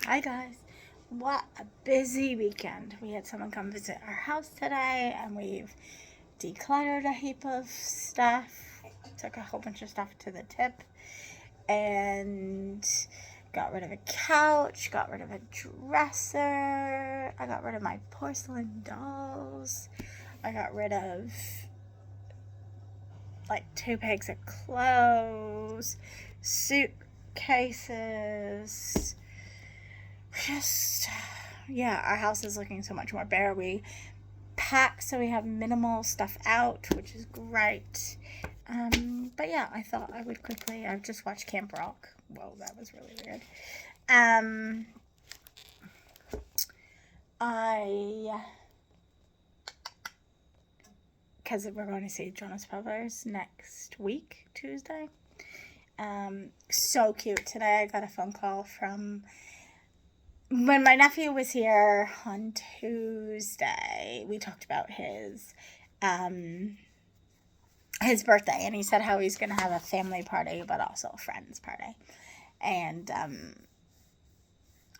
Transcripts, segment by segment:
Hi guys. What a busy weekend. We had someone come visit our house today and we've decluttered a heap of stuff. Took a whole bunch of stuff to the tip and got rid of a couch, got rid of a dresser. I got rid of my porcelain dolls. I got rid of like 2 bags of clothes, suitcases. Just, yeah, our house is looking so much more bare. We pack so we have minimal stuff out, which is great. But yeah, I thought I would quickly. I've just watched Camp Rock. Whoa, that was really weird. Um, I because we're going to see Jonas Brothers next week, Tuesday. So cute. Today I got a phone call from when my nephew was here on Tuesday. We talked about his birthday, and he said how he's going to have a family party, but also a friends party. And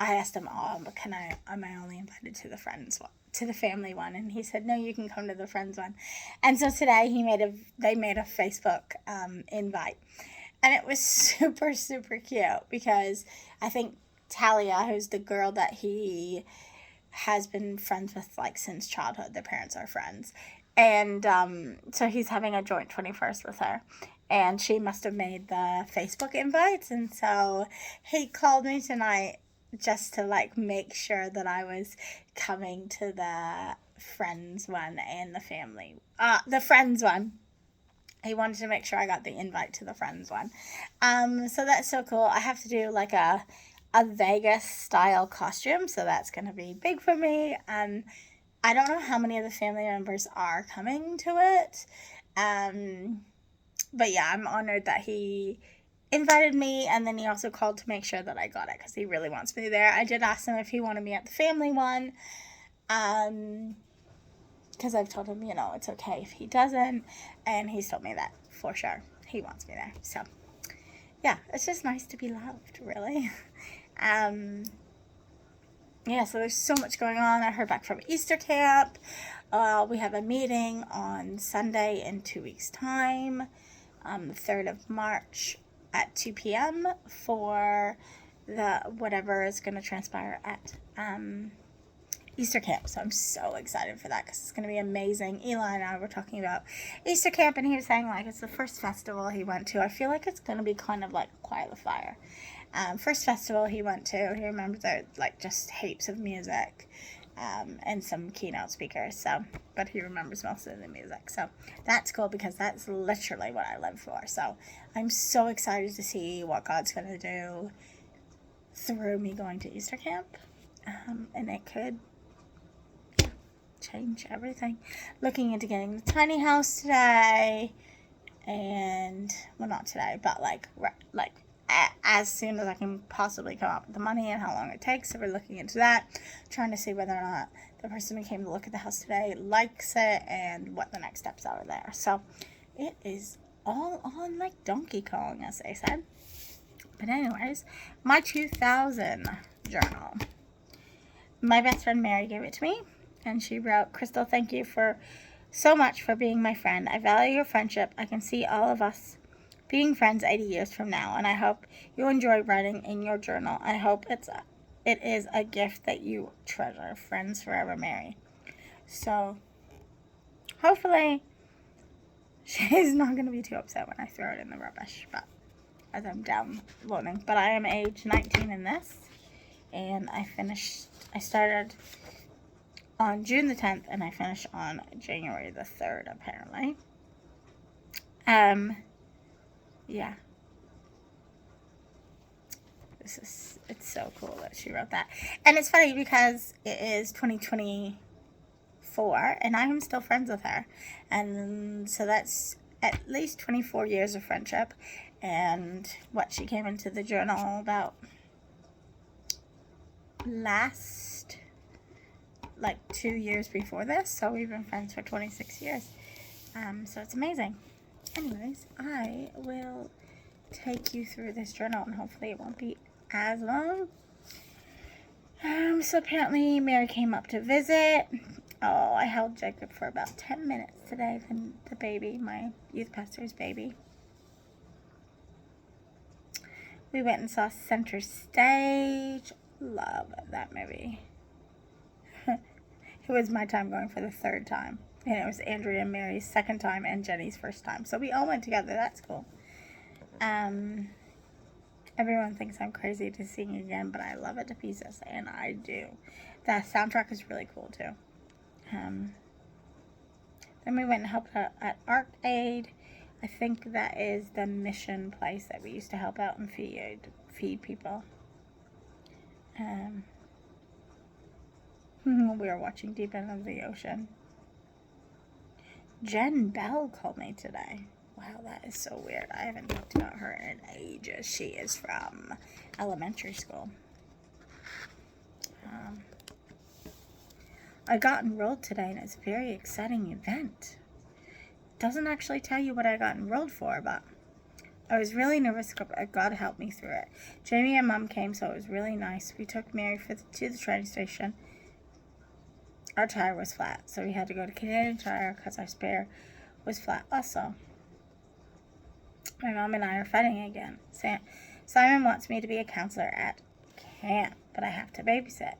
I asked him, "Oh, but am I only invited to the friends one, to the family one?" And he said, "No, you can come to the friends one." And so today they made a Facebook invite, and it was super super cute because I think Talia, who's the girl that he has been friends with like since childhood. Their parents are friends. And so he's having a joint 21st with her. And she must have made the Facebook invites. And so he called me tonight just to like make sure that I was coming to the friends one and the friends one. He wanted to make sure I got the invite to the friends one. So that's so cool. I have to do like a Vegas style costume, so that's going to be big for me. I don't know how many of the family members are coming to it, but yeah, I'm honored that he invited me, and then he also called to make sure that I got it because he really wants me there. I did ask him if he wanted me at the family one, because I've told him, it's okay if he doesn't, and he's told me that for sure he wants me there. So yeah, it's just nice to be loved, really. Yeah, so there's so much going on. I heard back from Easter camp. We have a meeting on Sunday in 2 weeks' time, the 3rd of March at 2 p.m. for the whatever is going to transpire at Easter camp. So I'm so excited for that because it's going to be amazing. Eli and I were talking about Easter camp, and he was saying like it's the first festival he went to. I feel like it's going to be kind of like Quiet the Fire. First festival he went to, he remembers there like just heaps of music and some keynote speakers. So, but he remembers most of the music. So that's cool because that's literally what I live for. So I'm so excited to see what God's going to do through me going to Easter camp, and it could change everything. Looking into getting the tiny house today, and well, not today, but like as soon as I can possibly come up with the money and how long it takes. So we're looking into that, trying to see whether or not the person who came to look at the house today likes it and what the next steps are there. So it is all on like Donkey Kong, as they said. But anyways, my 2000 journal. My best friend Mary gave it to me, and she wrote, "Crystal, thank you for so much for being my friend. I value your friendship. I can see all of us being friends 80 years from now, and I hope you enjoy writing in your journal. I hope it is a gift that you treasure. Friends forever, Mary." So hopefully she's not going to be too upset when I throw it in the rubbish, but as I'm downloading. But I am age 19 in this, and I started on June the 10th, and I finished on January the 3rd, apparently. Yeah. It's so cool that she wrote that. And it's funny because it is 2024, and I am still friends with her. And so that's at least 24 years of friendship. And what she came into the journal about last, like 2 years before this. So we've been friends for 26 years. So it's amazing. Anyways, I will take you through this journal, and hopefully it won't be as long. So apparently Mary came up to visit. Oh, I held Jacob for about 10 minutes today, the baby, my youth pastor's baby. We went and saw Center Stage. Love that movie. It was my time going for the third time. And it was Andrea and Mary's second time and Jenny's first time. So we all went together. That's cool. Everyone thinks I'm crazy to sing again, but I love it to pieces, and I do. The soundtrack is really cool, too. Then we went and helped out at Arc Aid. I think that is the mission place that we used to help out and feed people. We were watching Deep End of the Ocean. Jen Bell called me today. Wow, that is so weird. I haven't talked about her in ages. She is from elementary school. I got enrolled today, and it's a very exciting event. It doesn't actually tell you what I got enrolled for, but I was really nervous. God helped me through it. Jamie and Mom came, so it was really nice. We took Mary to the train station. Our tire was flat, so we had to go to Canadian Tire because our spare was flat also. My mom and I are fighting again. Simon wants me to be a counselor at camp, but I have to babysit.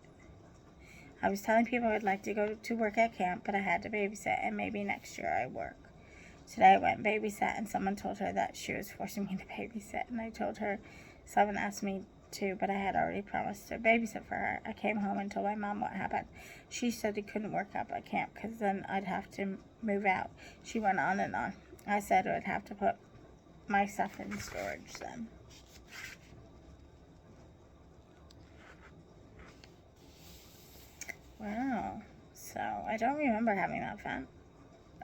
I was telling people I'd like to go to work at camp, but I had to babysit, and maybe next year I work. Today I went and babysat, and someone told her that she was forcing me to babysit, and I told her someone asked me to, but I had already promised to babysit for her. I came home and told my mom what happened. She said he couldn't work up at camp because then I'd have to move out. She went on and on. I said I'd have to put my stuff in storage then. Wow. So I don't remember having that event.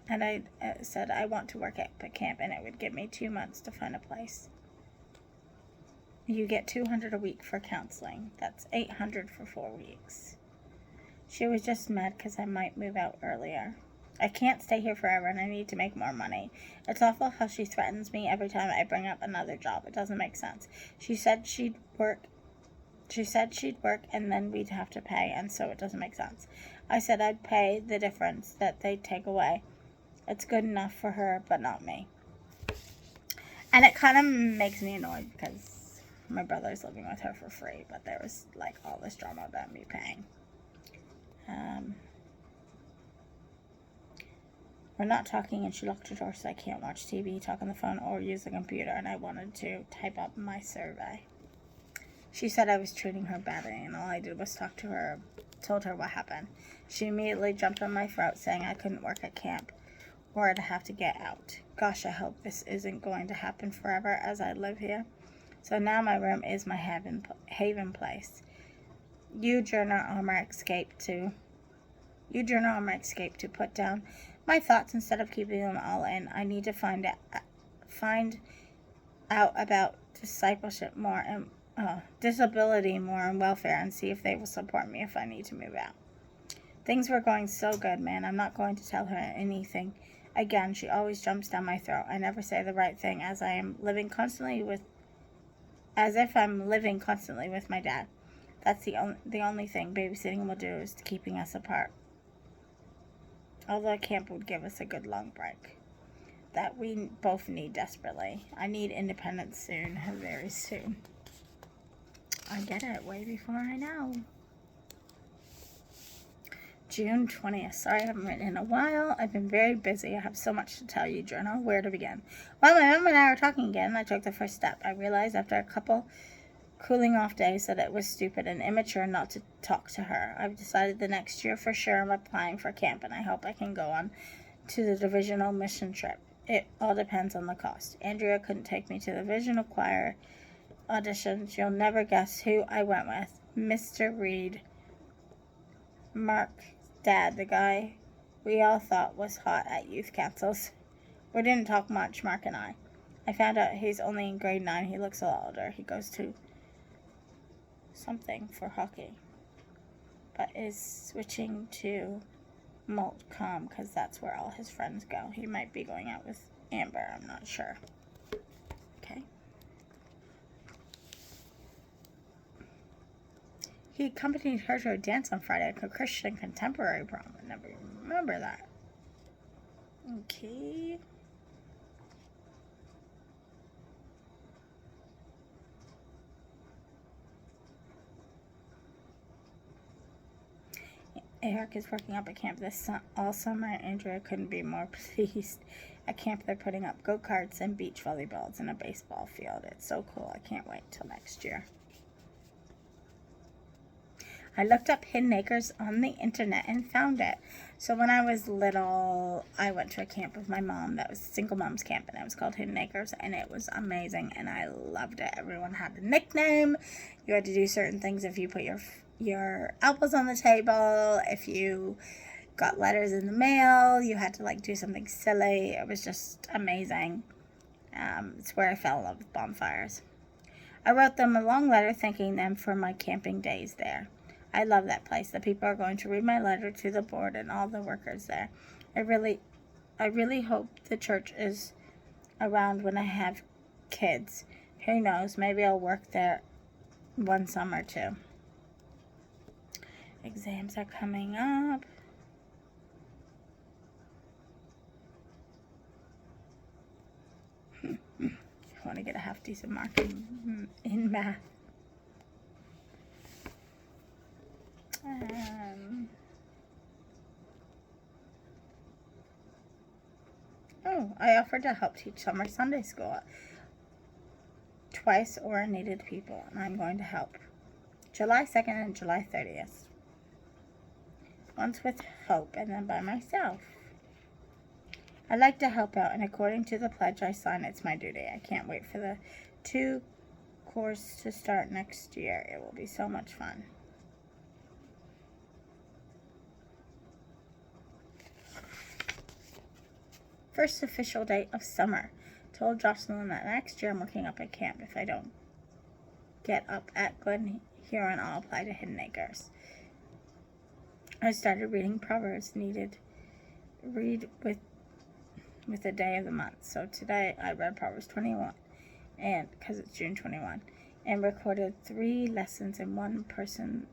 And I said I want to work at the camp, and it would give me 2 months to find a place. You get $200 a week for counseling. That's $800 for 4 weeks. She was just mad because I might move out earlier. I can't stay here forever, and I need to make more money. It's awful how she threatens me every time I bring up another job. It doesn't make sense. She said she'd work, and then we'd have to pay, and so it doesn't make sense. I said I'd pay the difference that they'd take away. It's good enough for her, but not me. And it kind of makes me annoyed because my brother's living with her for free, but there was like all this drama about me paying. We're not talking, and she locked her door so I can't watch TV, talk on the phone, or use the computer, and I wanted to type up my survey. She said I was treating her badly, and all I did was talk to her, told her what happened. She immediately jumped on my throat, saying I couldn't work at camp, or I'd have to get out. Gosh, I hope this isn't going to happen forever as I live here. So now my room is my haven place. You journal on my escape to put down my thoughts instead of keeping them all in. I need to find out about discipleship more and disability more and welfare, and see if they will support me if I need to move out. Things were going so good, man. I'm not going to tell her anything. Again, she always jumps down my throat. I never say the right thing as if I'm living constantly with my dad. That's the only thing babysitting will do is keeping us apart. Although camp would give us a good long break that we both need desperately. I need independence soon, very soon. I get it way before I know. June 20th. Sorry I haven't written in a while. I've been very busy. I have so much to tell you, Journal. Where to begin? Well, my mom and I were talking again. I took the first step. I realized after a couple cooling off days that it was stupid and immature not to talk to her. I've decided the next year for sure I'm applying for camp, and I hope I can go on to the divisional mission trip. It all depends on the cost. Andrea couldn't take me to the divisional choir auditions. You'll never guess who I went with. Mr. Reed. Mark's dad, the guy we all thought was hot at youth councils. We didn't talk much, Mark and I. I found out he's only in grade 9. He looks a lot older. He goes to something for hockey, but is switching to Maltcom because that's where all his friends go. He might be going out with Amber. I'm not sure. Okay. He accompanied her to a dance on Friday at a Christian contemporary prom. I never even remember that. Okay. Eric is working up at camp this all summer. Andrea couldn't be more pleased. At camp, they're putting up go-karts and beach volleyballs in a baseball field. It's so cool. I can't wait till next year. I looked up Hidden Acres on the internet and found it. So when I was little, I went to a camp with my mom that was a single mom's camp, and it was called Hidden Acres, and it was amazing, and I loved it. Everyone had a nickname. You had to do certain things if you put your apples on the table, if you got letters in the mail, you had to like do something silly. It was just amazing. It's where I fell in love with bonfires. I wrote them a long letter thanking them for my camping days there. I love that place. The people are going to read my letter to the board and all the workers there. I really hope the church is around when I have kids. Who knows? Maybe I'll work there one summer too. Exams are coming up. I want to get a half decent mark in math. I offered to help teach summer Sunday school twice or needed people, and I'm going to help. July 2nd and July 30th. Once with Hope and then by myself. I like to help out, and according to the pledge I signed, it's my duty. I can't wait for the 2 course to start next year. It will be so much fun. First official day of summer. Told Jocelyn that next year I'm working up at camp. If I don't get up at Glen Huron, I'll apply to Hidden Acres. I started reading Proverbs. Read with the day of the month. So today I read Proverbs 21, and because it's June 21, and recorded 3 lessons in one person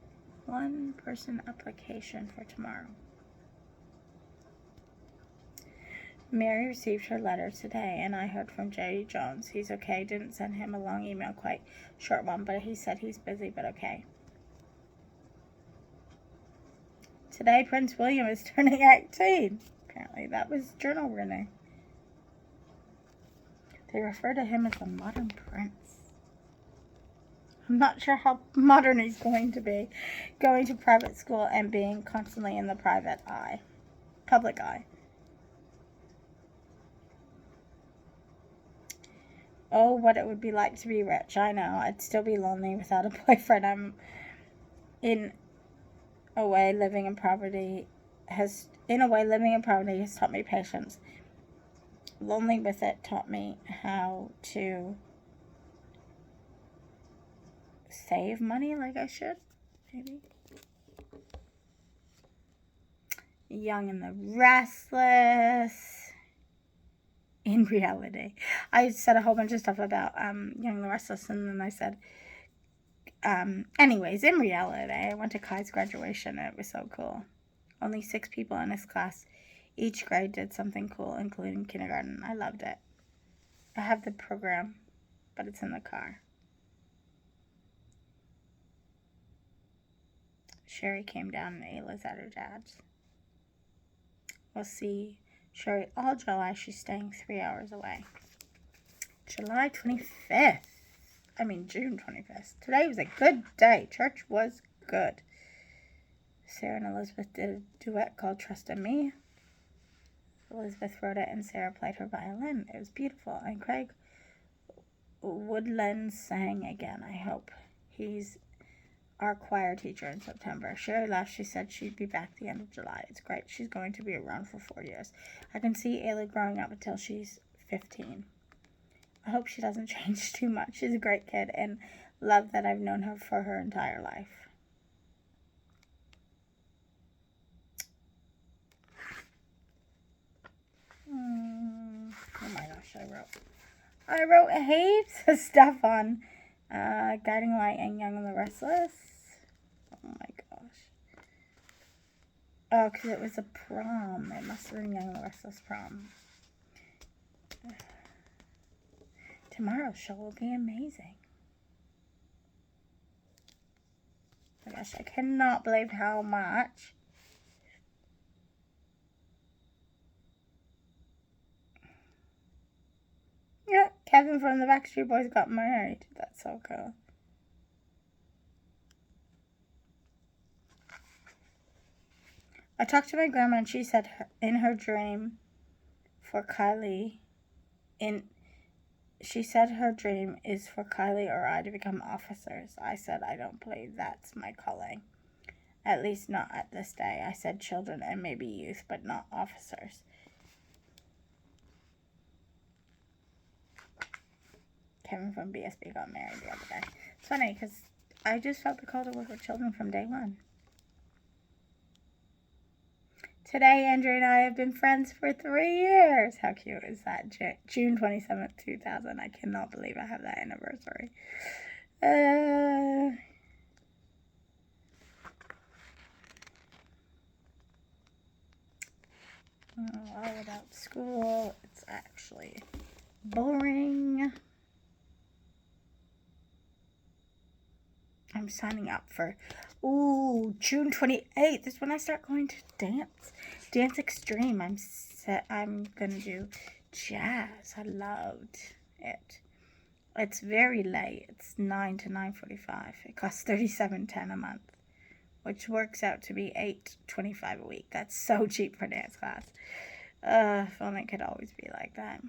application for tomorrow. Mary received her letter today, and I heard from Jerry Jones. He's okay. Didn't send him a long email, quite short one, but he said he's busy, but okay. Today, Prince William is turning 18. Apparently, that was journal reading. They refer to him as a modern prince. I'm not sure how modern he's going to be, going to private school and being constantly in the public eye. Oh, what it would be like to be rich. I know. I'd still be lonely without a boyfriend. I'm in a way living in poverty has taught me patience. Lonely with it taught me how to save money like I should, maybe. Young and the Restless. In reality, I said a whole bunch of stuff about Young and the Restless, and then I said, anyways, in reality, I went to Kai's graduation, and it was so cool. Only 6 people in his class. Each grade did something cool, including kindergarten. I loved it. I have the program, but it's in the car. Sherry came down, and Ayla's at her dad's. We'll see Sherry all July. She's staying 3 hours away. June 25th. Today was a good day. Church was good. Sarah and Elizabeth did a duet called Trust in Me. Elizabeth wrote it and Sarah played her violin. It was beautiful. And Craig Woodland sang again. I hope he's our choir teacher in September. Sherry laughed. She said she'd be back the end of July. It's great. She's going to be around for 4 years. I can see Ayla growing up until she's 15. I hope she doesn't change too much. She's a great kid and love that I've known her for her entire life. Oh my gosh, I wrote heaps of stuff on Guiding Light and Young and the Restless. Oh, because it was a prom. It must have been Young and the Restless prom. Tomorrow's show will be amazing. Oh my gosh, I cannot believe how much. Yeah, Kevin from the Backstreet Boys got married. That's so cool. I talked to my grandma and she said in her dream for Kylie, she said her dream is for Kylie or I to become officers. I said I don't believe that's my calling. At least not at this day. I said children and maybe youth, but not officers. Kevin from BSB got married the other day. It's funny because I just felt the call to work with children from day one. Today, Andrew and I have been friends for 3 years. How cute is that? June 27th, 2000. I cannot believe I have that anniversary. All about school. It's actually boring. I'm signing up for, June 28th is when I start going to Dance Extreme. I'm going to do jazz. I loved it. It's very late. It's 9 to 9:45. It costs $37.10 a month, which works out to be $8.25 a week. That's so cheap for dance class. If only it could always be like that.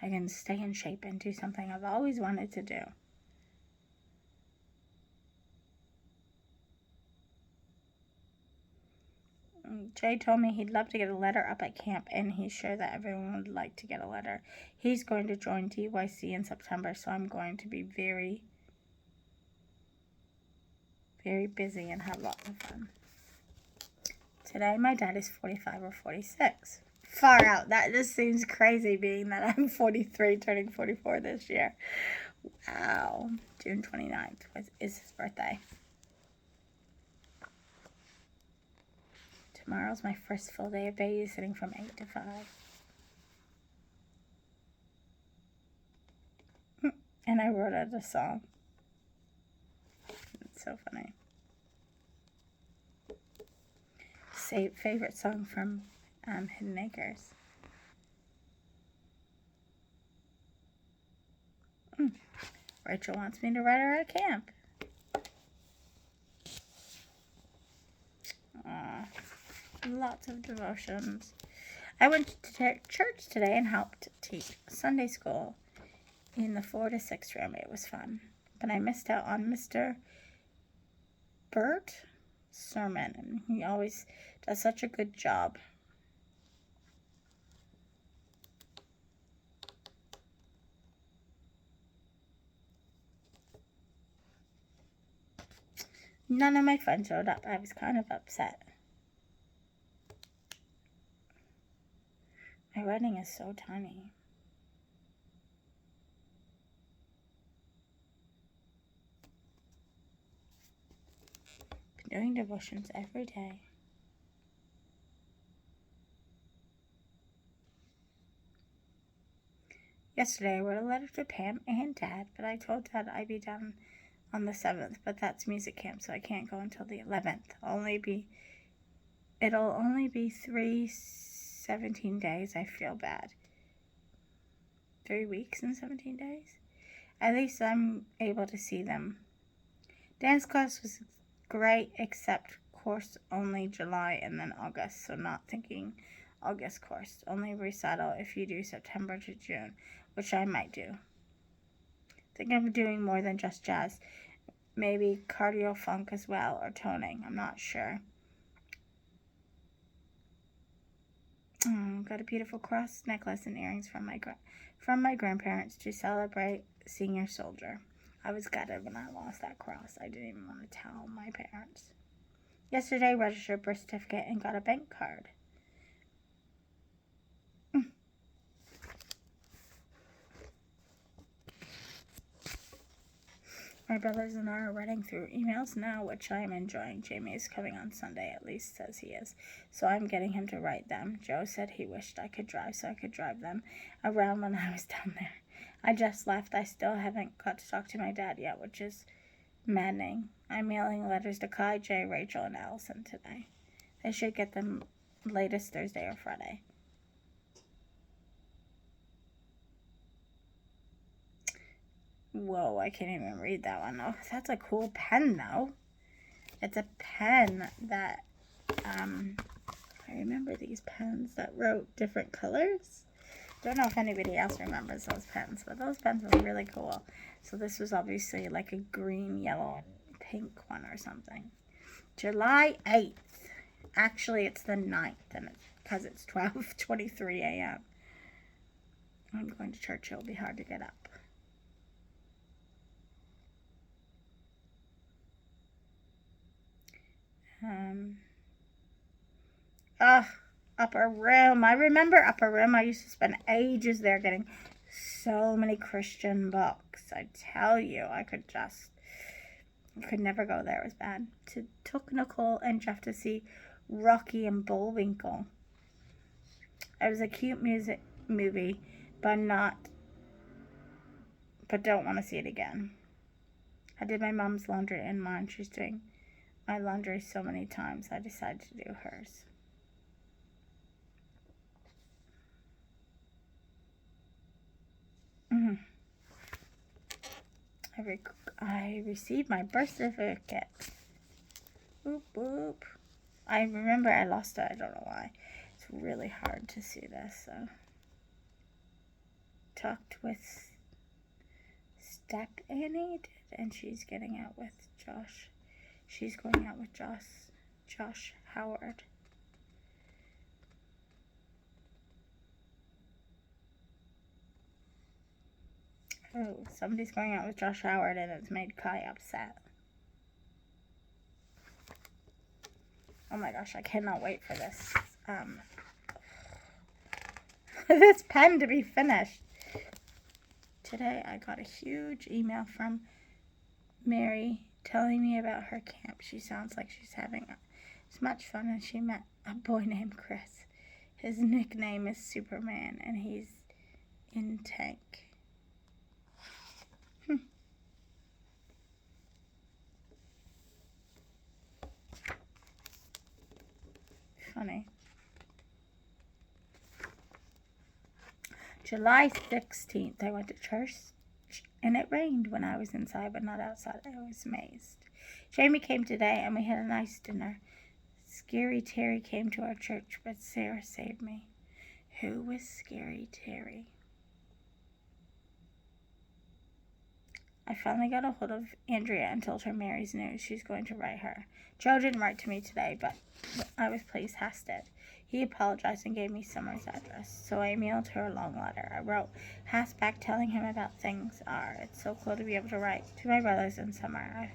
I can stay in shape and do something I've always wanted to do. Jay told me he'd love to get a letter up at camp, and he's sure that everyone would like to get a letter. He's going to join DYC in September, so I'm going to be very, very busy and have lots of fun. Today, my dad is 45 or 46. Far out. That just seems crazy, being that I'm 43, turning 44 this year. Wow. June 29th is his birthday. Tomorrow's my first full day of babysitting from 8 to 5. And I wrote out a song. It's so funny. Favorite song from Hidden Acres. Rachel wants me to write her at camp. Lots of devotions. I went to church today and helped teach Sunday school in the 4 to 6 room. It was fun. But I missed out on Mr. Bert's sermon, and he always does such a good job. None of my friends showed up. I was kind of upset. My writing is so tiny. Been doing devotions every day. Yesterday I wrote a letter to Pam and Dad, but I told Dad I'd be done on the 7th, but that's music camp, so I can't go until the 11th. It'll only be 17 days. I feel bad. 3 weeks and 17 days? At least I'm able to see them. Dance class was great, except course only July and then August, so not thinking August course. Only recital if you do September to June, which I might do. Think I'm doing more than just jazz. Maybe cardio funk as well, or toning. I'm not sure. Got a beautiful cross necklace and earrings from my grandparents to celebrate Senior Soldier. I was gutted when I lost that cross. I didn't even want to tell my parents. Yesterday, registered birth certificate and got a bank card. My brothers and I are running through emails now, which I am enjoying. Jamie is coming on Sunday, at least says he is. So I'm getting him to write them. Joe said he wished I could drive so I could drive them around when I was down there. I just left. I still haven't got to talk to my dad yet, which is maddening. I'm mailing letters to Kai, Jay, Rachel, and Allison today. They should get them latest Thursday or Friday. Whoa, I can't even read that one. Oh, that's a cool pen, though. It's a pen that, I remember these pens that wrote different colors. Don't know if anybody else remembers those pens, but those pens were really cool. So this was obviously like a green, yellow, and pink one or something. July 8th. Actually, it's the 9th, and because it's 12:23 a.m. I'm going to church. It'll be hard to get up. Upper Room. I remember Upper Room. I used to spend ages there getting so many Christian books. I tell you, I could never go there. It was bad. Took Nicole and Jeff to see Rocky and Bullwinkle. It was a cute movie, but don't want to see it again. I did my mom's laundry and mine. She's doing my laundry so many times, I decided to do hers. I received my birth certificate. Boop, boop. I remember I lost it. I don't know why. It's really hard to see this. So. Talked with Step Annie, and she's getting out with Josh. She's going out with Josh Howard. Oh, somebody's going out with Josh Howard, and it's made Kai upset. Oh my gosh, I cannot wait for this. This pen to be finished. Today I got a huge email from Mary telling me about her camp. She sounds like she's having as much fun as she met a boy named Chris. His nickname is Superman, and he's in tank. Funny. July 16th, I went to church, and it rained when I was inside, but not outside. I was amazed. Jamie came today, and we had a nice dinner. Scary Terry came to our church, but Sarah saved me. Who was Scary Terry? I finally got a hold of Andrea and told her Mary's news. She's going to write her. Joe didn't write to me today, but I was pleased Haas did. He apologized and gave me Summer's address, so I mailed her a long letter. I wrote Haas back telling him about things are. It's so cool to be able to write to my brothers in Summer.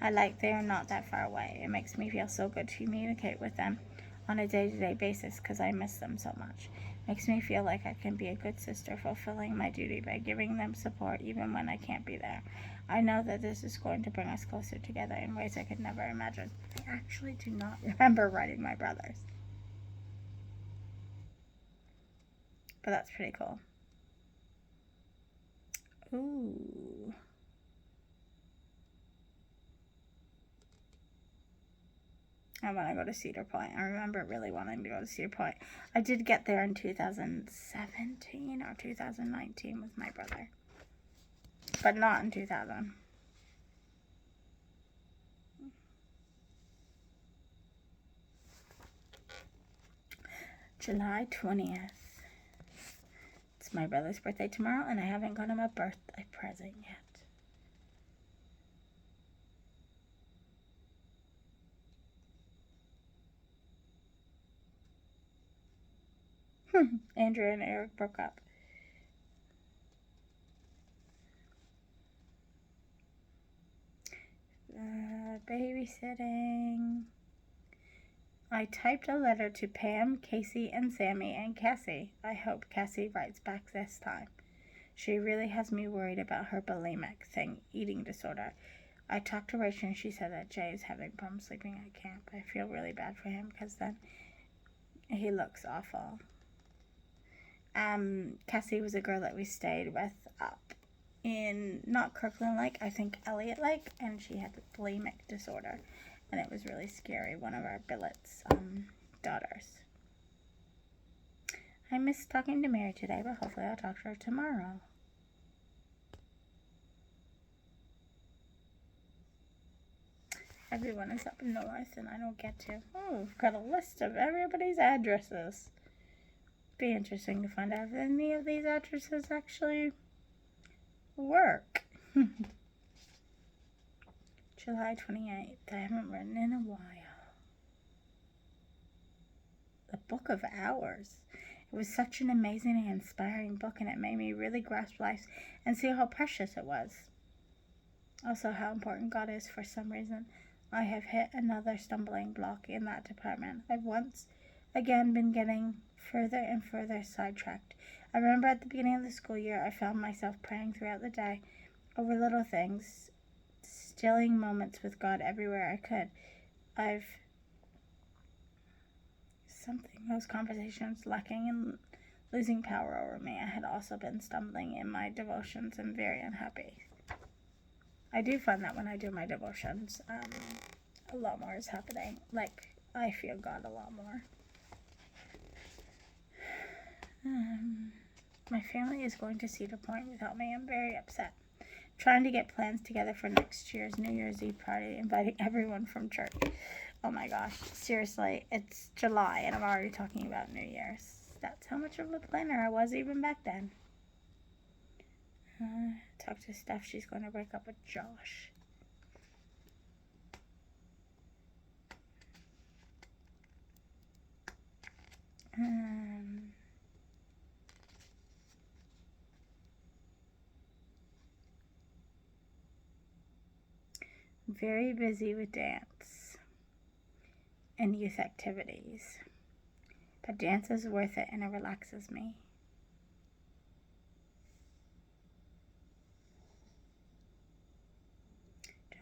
I like they are not that far away. It makes me feel so good to communicate with them on a day-to-day basis because I miss them so much. Makes me feel like I can be a good sister, fulfilling my duty by giving them support even when I can't be there. I know that this is going to bring us closer together in ways I could never imagine. I actually do not remember writing my brothers. But that's pretty cool. Ooh. I want to go to Cedar Point. I remember really wanting to go to Cedar Point. I did get there in 2017 or 2019 with my brother. But not in 2000. July 20th. It's my brother's birthday tomorrow, and I haven't got him a birthday present yet. Andrew and Eric broke up. Babysitting. I typed a letter to Pam, Casey, and Sammy, and Cassie. I hope Cassie writes back this time. She really has me worried about her bulimic thing, eating disorder. I talked to Rachel and she said that Jay is having problems sleeping at camp. I feel really bad for him because then he looks awful. Cassie was a girl that we stayed with up in, not Kirkland Lake, I think Elliott Lake, and she had bulimic disorder, and it was really scary. One of our billets daughters. I missed talking to Mary today, but hopefully I'll talk to her tomorrow. Everyone is up north, and I don't get to. Oh, we've got a list of everybody's addresses. Be interesting to find out if any of these addresses actually work. July 28th. I haven't written in a while. The Book of Hours. It was such an amazing and inspiring book, and it made me really grasp life and see how precious it was. Also, how important God is. For some reason, I have hit another stumbling block in that department. I've once again been getting further and further sidetracked. I remember at the beginning of the school year, I found myself praying throughout the day over little things, stilling moments with God everywhere I could. Those conversations lacking and losing power over me. I had also been stumbling in my devotions and very unhappy. I do find that when I do my devotions, a lot more is happening. Like, I feel God a lot more. My family is going to Cedar Point without me. I'm very upset. Trying to get plans together for next year's New Year's Eve party, inviting everyone from church. Oh my gosh, seriously, it's July and I'm already talking about New Year's. That's how much of a planner I was even back then. Talk to Steph, she's going to break up with Josh. Very busy with dance and youth activities, but dance is worth it and it relaxes me.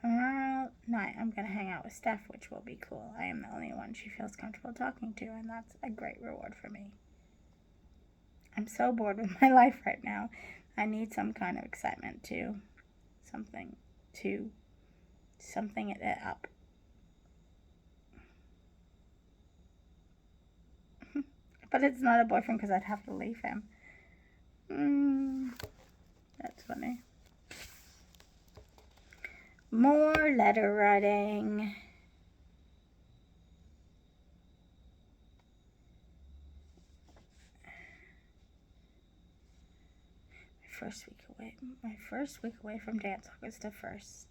Tomorrow night I'm going to hang out with Steph, which will be cool. I am the only one she feels comfortable talking to, and that's a great reward for me. I'm so bored with my life right now. I need some kind of excitement to something it up. But it's not a boyfriend because I'd have to leave him. That's funny. More letter writing. My first week away from dance, August the 1st.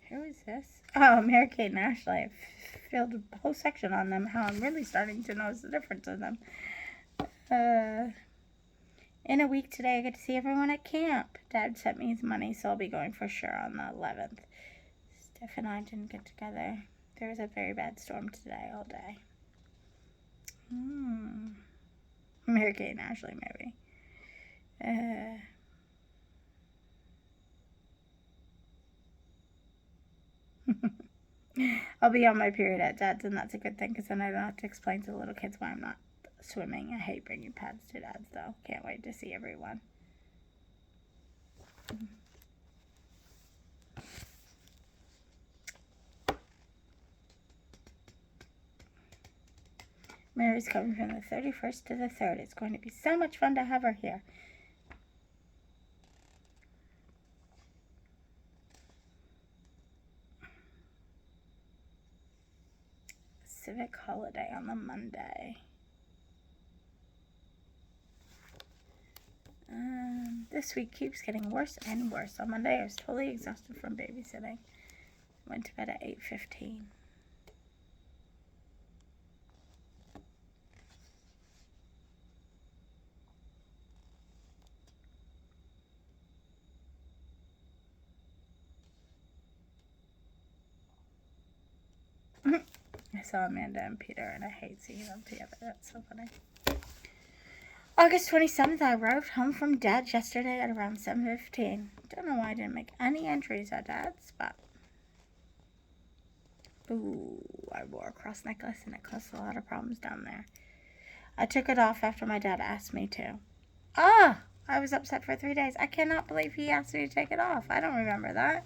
Who is this? Oh, Mary Kate and Ashley. I filled a whole section on them, how I'm really starting to notice the difference in them. In a week today, I get to see everyone at camp. Dad sent me his money, so I'll be going for sure on the 11th. Steph and I didn't get together. There was a very bad storm today, all day. Mary Kate and Ashley, maybe. I'll be on my period at Dad's, and that's a good thing because then I don't have to explain to the little kids why I'm not swimming. I hate bringing pads to Dad's, though. Can't wait to see everyone. Mary's coming from the 31st to the 3rd. It's going to be so much fun to have her here. Civic holiday on the Monday. This week keeps getting worse and worse. On Monday, I was totally exhausted from babysitting. Went to bed at 8:15. saw Amanda and Peter, and I hate seeing them together. That's so funny. August 27th, I arrived home from Dad's yesterday at around 7:15. Don't know why I didn't make any entries at Dad's, but... Ooh, I wore a cross necklace, and it caused a lot of problems down there. I took it off after my dad asked me to. I was upset for 3 days. I cannot believe he asked me to take it off. I don't remember that.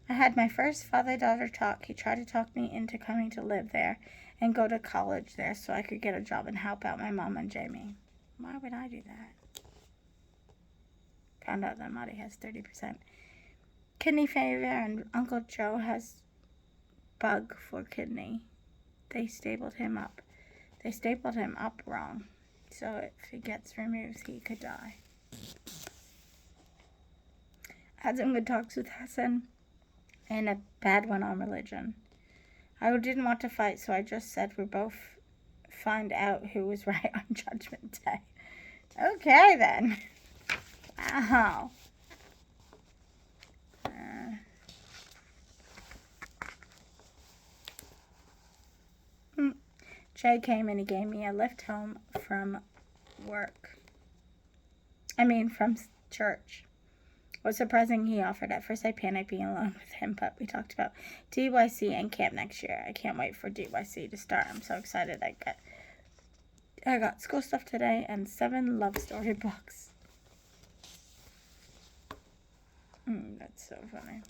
I had my first father-daughter talk. He tried to talk me into coming to live there and go to college there so I could get a job and help out my mom and Jamie. Why would I do that? Found out that Maddie has 30% kidney failure and Uncle Joe has bug for kidney. They stapled him up. Wrong. So if it gets removed, he could die. I had some good talks with Hassan and a bad one on religion. I didn't want to fight, so I just said we'll both find out who was right on Judgment Day. Okay, then. Wow. Jay came and he gave me a lift home from from church. It was surprising he offered. At first I panicked being alone with him, but we talked about DYC and camp next year. I can't wait for DYC to start. I'm so excited. I got school stuff today and 7 love story books. That's so funny.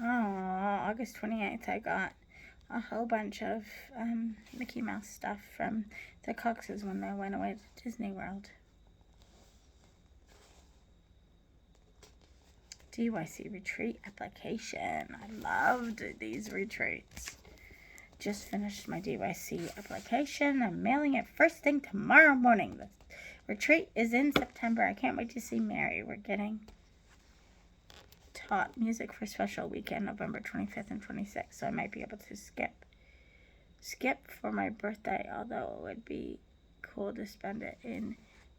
August 28th, I got a whole bunch of Mickey Mouse stuff from the Coxes when they went away to Disney World. DYC retreat application. I loved these retreats. Just finished my DYC application. I'm mailing it first thing tomorrow morning. The retreat is in September. I can't wait to see Mary. We're getting taught music for special weekend, November 25th and 26th, so I might be able to skip for my birthday, although it would be cool to spend it in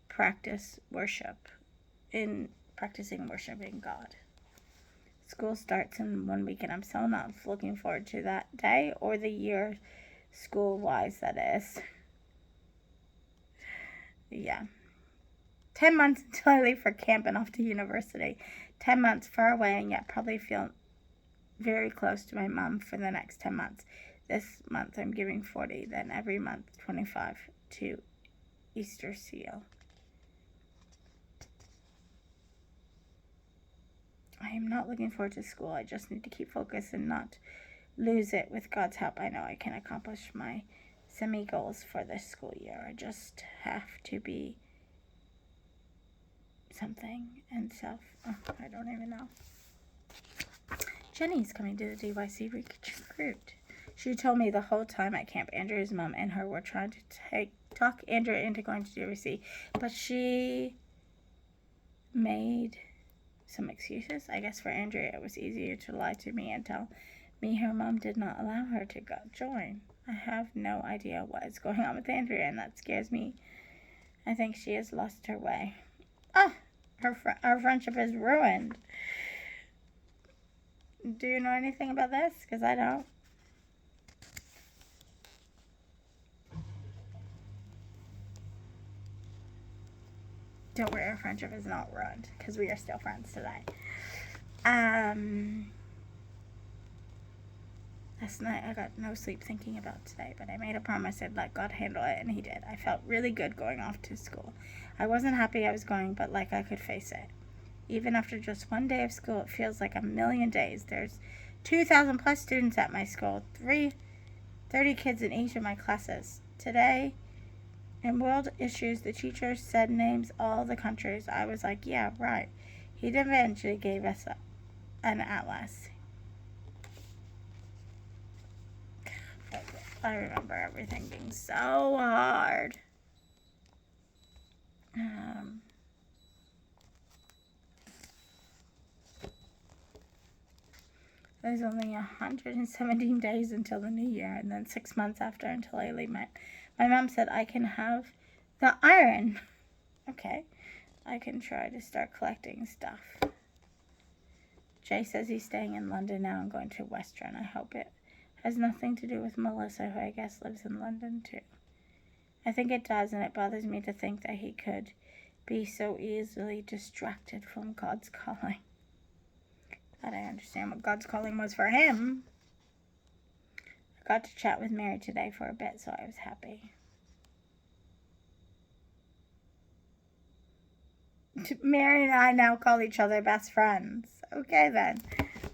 practicing worshiping God. School starts in 1 week, and I'm so not looking forward to that day or the year school-wise, that is. Yeah. 10 months until I leave for camp and off to university. 10 months far away, and yet probably feel very close to my mom for the next 10 months. This month I'm giving 40, then every month 25 to Easter Seal. I am not looking forward to school. I just need to keep focused and not lose it. With God's help, I know I can accomplish my semi-goals for this school year. I just have to be something and I don't even know. Jenny's coming to the DYC recruit. She told me the whole time at camp Andrew's mom and her were trying to talk Andrew into going to DYC, but she made some excuses. I guess for Andrea it was easier to lie to me and tell me her mom did not allow her to join. I have no idea what is going on with Andrea, and that scares me. I think she has lost her way. Our friendship is ruined. Do you know anything about this? Because I don't. Don't worry, our friendship is not ruined because we are still friends today. Last night I got no sleep thinking about today, but I made a promise I'd let God handle it, and he did. I felt really good going off to school. I wasn't happy I was going, but like I could face it. Even after just 1 day of school, it feels like a million days. There's 2,000 plus students at my school, 30 kids in each of my classes. Today, in world issues, the teacher said names all the countries. I was like, yeah, right. He eventually gave us an atlas. I remember everything being so hard. There's only 117 days until the new year, and then 6 months after until I leave. My mom said I can have the iron. Okay. I can try to start collecting stuff. Jay says he's staying in London now and going to Western. I hope it has nothing to do with Melissa, who I guess lives in London too. I think it does, and it bothers me to think that he could be so easily distracted from God's calling. Glad I understand what God's calling was for him. I got to chat with Mary today for a bit, so I was happy. Mary and I now call each other best friends. Okay then.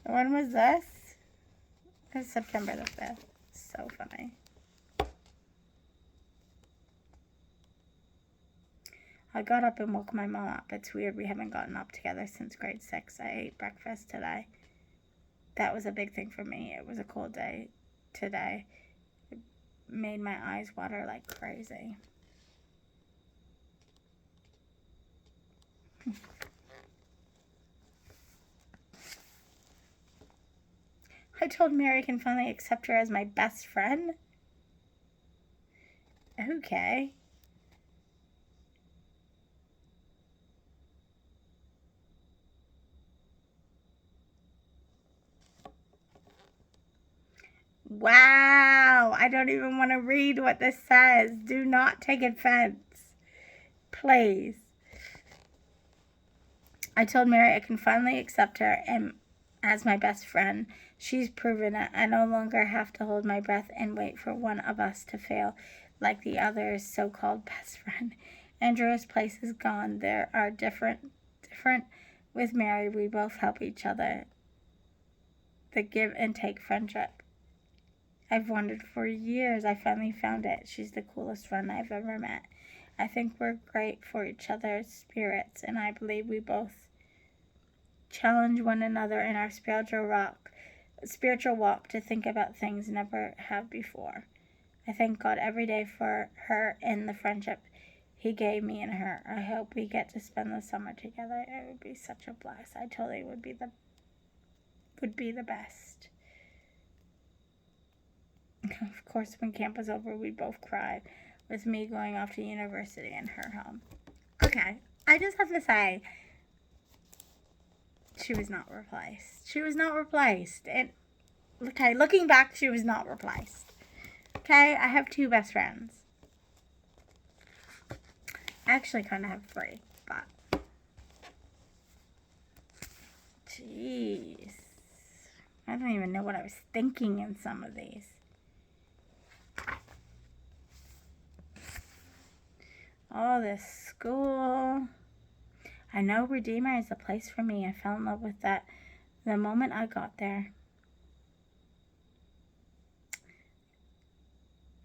When was this? It was September the 5th. So funny. I got up and woke my mom up. It's weird we haven't gotten up together since grade 6. I ate breakfast today. That was a big thing for me. It was a cold day today. It made my eyes water like crazy. I told Mary I can finally accept her as my best friend. Okay. Wow. I don't even want to read what this says. Do not take offense. Please. I told Mary I can finally accept her as my best friend. She's proven it. I no longer have to hold my breath and wait for one of us to fail like the other's so-called best friend. Andrea's place is gone. There are different with Mary. We both help each other. The give and take friendship I've wanted for years. I finally found it. She's the coolest friend I've ever met. I think we're great for each other's spirits, and I believe we both challenge one another in our spiritual walk to think about things never have before. I thank God every day for her and the friendship he gave me and her. I hope we get to spend the summer together. It would be such a blast. I totally would be the best. Of course, when camp was over, we'd both cry, with me going off to university and her home. Okay, I just have to say, she was not replaced. She was not replaced. Okay, looking back, she was not replaced. Okay, I have 2 best friends. I actually kind of have 3, but jeez. I don't even know what I was thinking in some of these. Oh, this school. I know Redeemer is the place for me. I fell in love with that the moment I got there.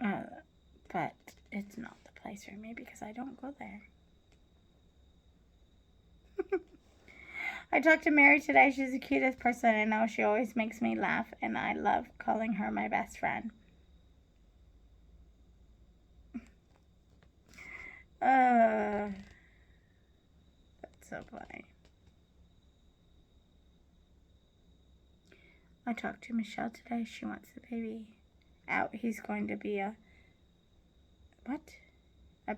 But it's not the place for me because I don't go there. I talked to Mary today. She's the cutest person I know. She always makes me laugh, and I love calling her my best friend. That's so funny. I talked to Michelle today. She wants the baby out. He's going to be a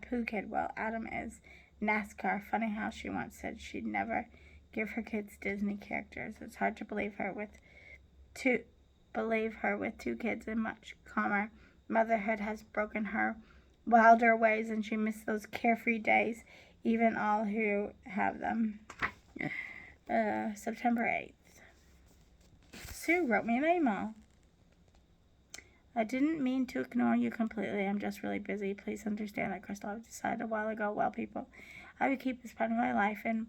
poo kid. Well, Adam is NASCAR. Funny how she once said she'd never give her kids Disney characters. It's hard to believe her with 2 kids and much calmer. Motherhood has broken her wilder ways, and she missed those carefree days, even all who have them. September 8th. Sue wrote me an email. I didn't mean to ignore you completely. I'm just really busy. Please understand that Crystal, I've decided a while ago, well, people, I would keep this part of my life, and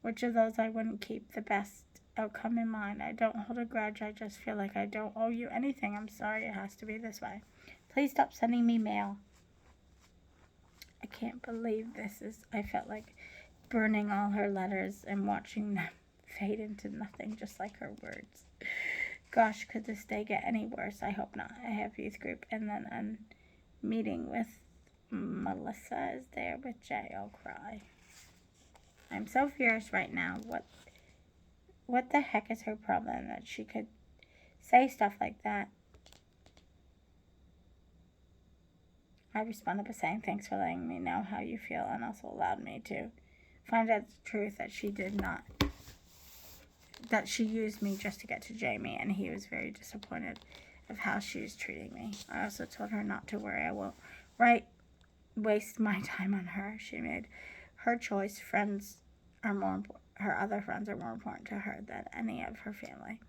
which of those I wouldn't keep the best outcome in mind. I don't hold a grudge. I just feel like I don't owe you anything. I'm sorry it has to be this way. Please stop sending me mail. I can't believe this is... I felt like burning all her letters and watching them fade into nothing, just like her words. Gosh, could this day get any worse? I hope not. I have youth group, and then a meeting with Melissa is there with Jay. I'll cry. I'm so furious right now. What the heck is her problem that she could say stuff like that? I responded by saying thanks for letting me know how you feel, and also allowed me to find out the truth that she did not, that she used me just to get to Jamie, and he was very disappointed of how she was treating me. I also told her not to worry. I won't waste my time on her. She made her choice. Her other friends are more important to her than any of her family.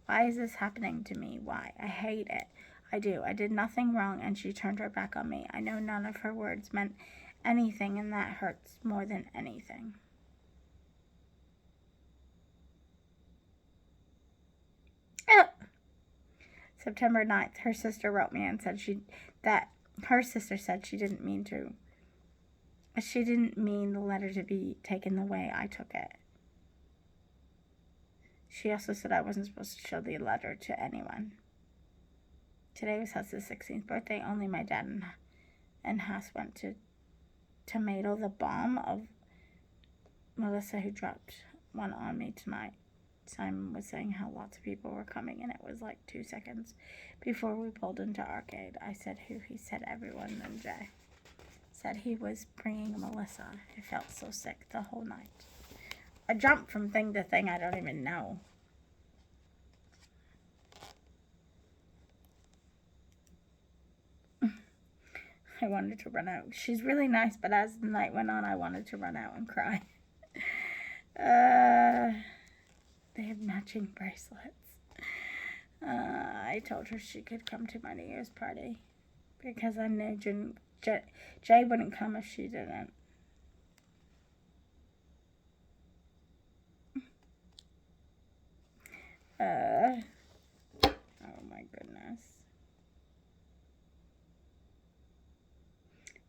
Why is this happening to me? Why? I hate it. I do. I did nothing wrong, and she turned her back on me. I know none of her words meant anything, and that hurts more than anything. September 9th, her sister wrote me and said her sister said she didn't mean the letter to be taken the way I took it. She also said I wasn't supposed to show the letter to anyone. Today was Huss's 16th birthday. Only my dad and Huss went to Tomato, the bomb of Melissa, who dropped one on me tonight. Simon was saying how lots of people were coming, and it was like 2 seconds before we pulled into Arcade. I said who? He said everyone. Then Jay said he was bringing Melissa. I felt so sick the whole night. I jumped from thing to thing I don't even know. I wanted to run out. She's really nice, but as the night went on, I wanted to run out and cry. They have matching bracelets. I told her she could come to my New Year's party because I knew Jay wouldn't come if she didn't. Oh my goodness.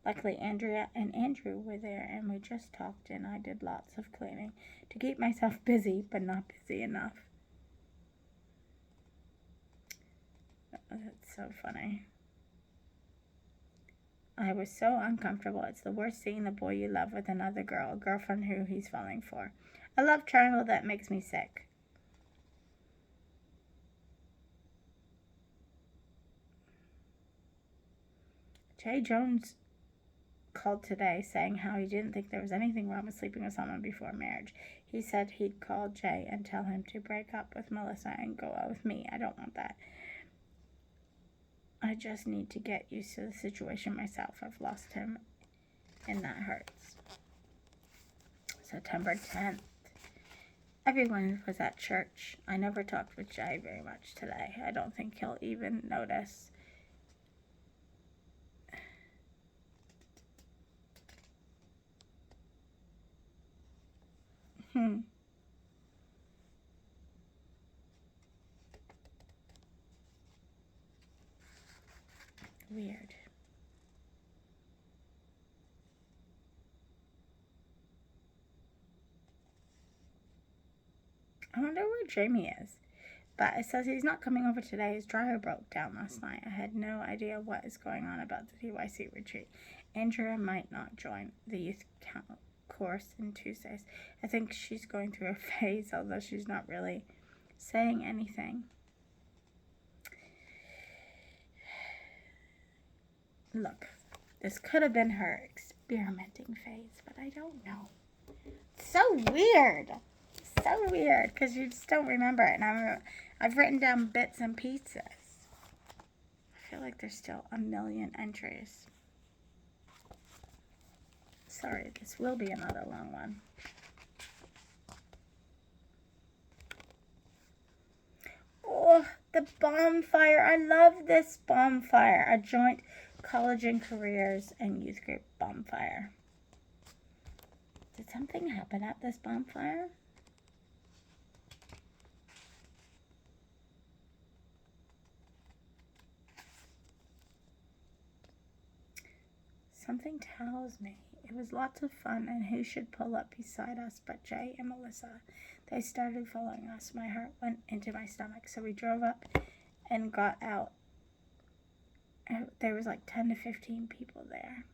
Luckily, Andrea and Andrew were there, and we just talked, and I did lots of cleaning to keep myself busy, but not busy enough. That's so funny. I was so uncomfortable. It's the worst seeing the boy you love with another girl, a girlfriend who he's falling for. A love triangle that makes me sick. Jay Jones called today saying how he didn't think there was anything wrong with sleeping with someone before marriage. He said he'd call Jay and tell him to break up with Melissa and go out with me. I don't want that. I just need to get used to the situation myself. I've lost him, and that hurts. September 10th. Everyone was at church. I never talked with Jay very much today. I don't think he'll even notice. Weird. I wonder where Jamie is. But it says he's not coming over today. His dryer broke down last night. I had no idea what is going on about the TYC retreat. Andrea might not join the youth course in Tuesdays. I think she's going through a phase, although she's not really saying anything. Look, this could have been her experimenting phase, but I don't know. It's so weird. So weird, because you just don't remember it. And I've written down bits and pieces. I feel like there's still a million entries. Sorry, this will be another long one. Oh, the bonfire. I love this bonfire. A joint college and careers and youth group bonfire. Did something happen at this bonfire? Something tells me it was lots of fun, and who should pull up beside us but Jay and Melissa. They started following us. My heart went into my stomach, so we drove up and got out. There was like 10 to 15 people there.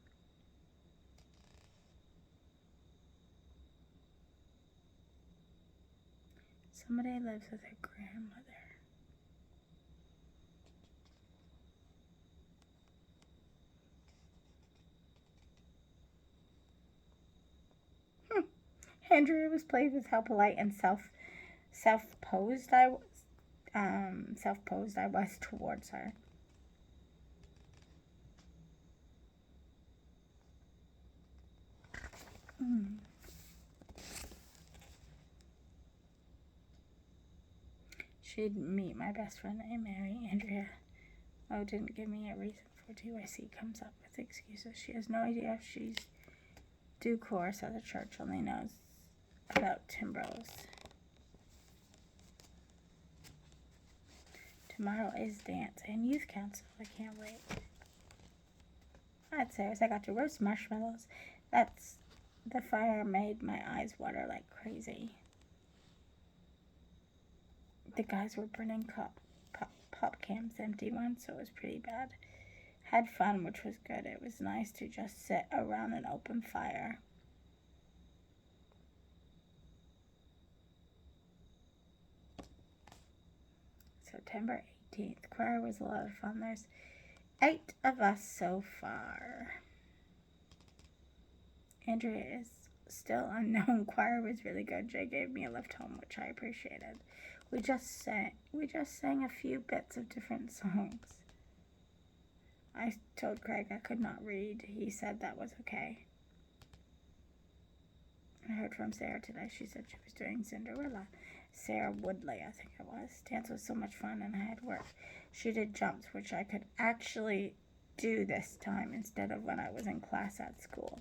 Somebody lives with her grandmother. Andrea was pleased with how polite and self-posed I was. Self-posed I was towards her. She'd meet my best friend and marry Andrea. Oh, didn't give me a reason for TYC. Comes up with excuses. She has no idea if she's due course at the church. Only knows about Timbrose. Tomorrow is dance and youth council. I can't wait. I'd say I got to roast marshmallows. The fire made my eyes water like crazy. The guys were burning pop cans, empty ones, so it was pretty bad. Had fun, which was good. It was nice to just sit around an open fire. September 18th. Choir was a lot of fun. There's 8 of us so far. Andrea is still unknown. Choir was really good. Jay gave me a lift home, which I appreciated. We just sang a few bits of different songs. I told Craig I could not read. He said that was okay. I heard from Sarah today. She said she was doing Cinderella. Sarah Woodley, I think it was. Dance was so much fun and I had work. She did jumps, which I could actually do this time instead of when I was in class at school.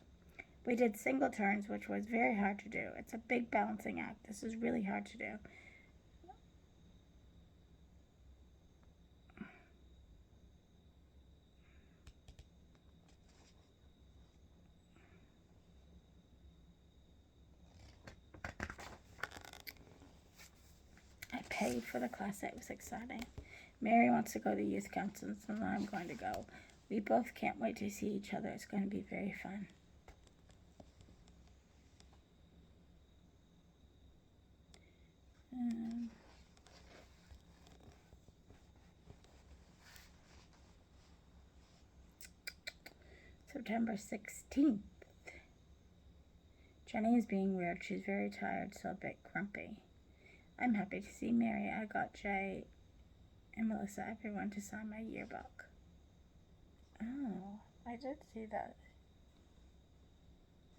We did single turns, which was very hard to do. It's a big balancing act. This is really hard to do. I paid for the class. It was exciting. Mary wants to go to youth council, so I'm going to go. We both can't wait to see each other. It's going to be very fun. September 16th. Jenny is being weird. She's very tired, so a bit grumpy. I'm happy to see Mary. I got Jay and Melissa, everyone, to sign my yearbook. Oh, I did see that.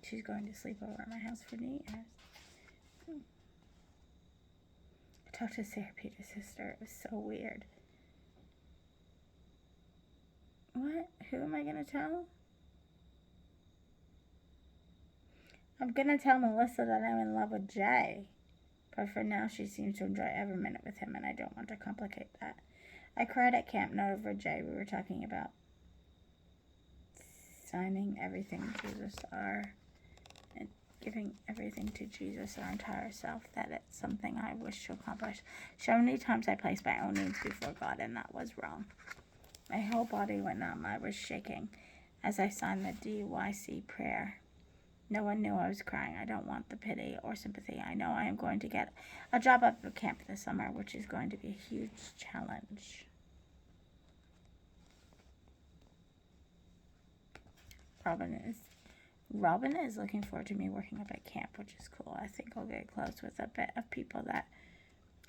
She's going to sleep over at my house for New Year's. I talked to Sarah Peter's sister. It was so weird. What? Who am I going to tell? I'm going to tell Melissa that I'm in love with Jay. But for now, she seems to enjoy every minute with him, and I don't want to complicate that. I cried at camp, not over Jay. We were talking about signing everything Jesus are and giving everything to Jesus, our entire self, that it's something I wish to accomplish. So many times I placed my own needs before God, and that was wrong. My whole body went numb. I was shaking as I signed the DYC prayer. No one knew I was crying. I don't want the pity or sympathy. I know I am going to get a job up at camp this summer, which is going to be a huge challenge. Robin is looking forward to me working up at camp, which is cool. I think I'll get close with a bit of people that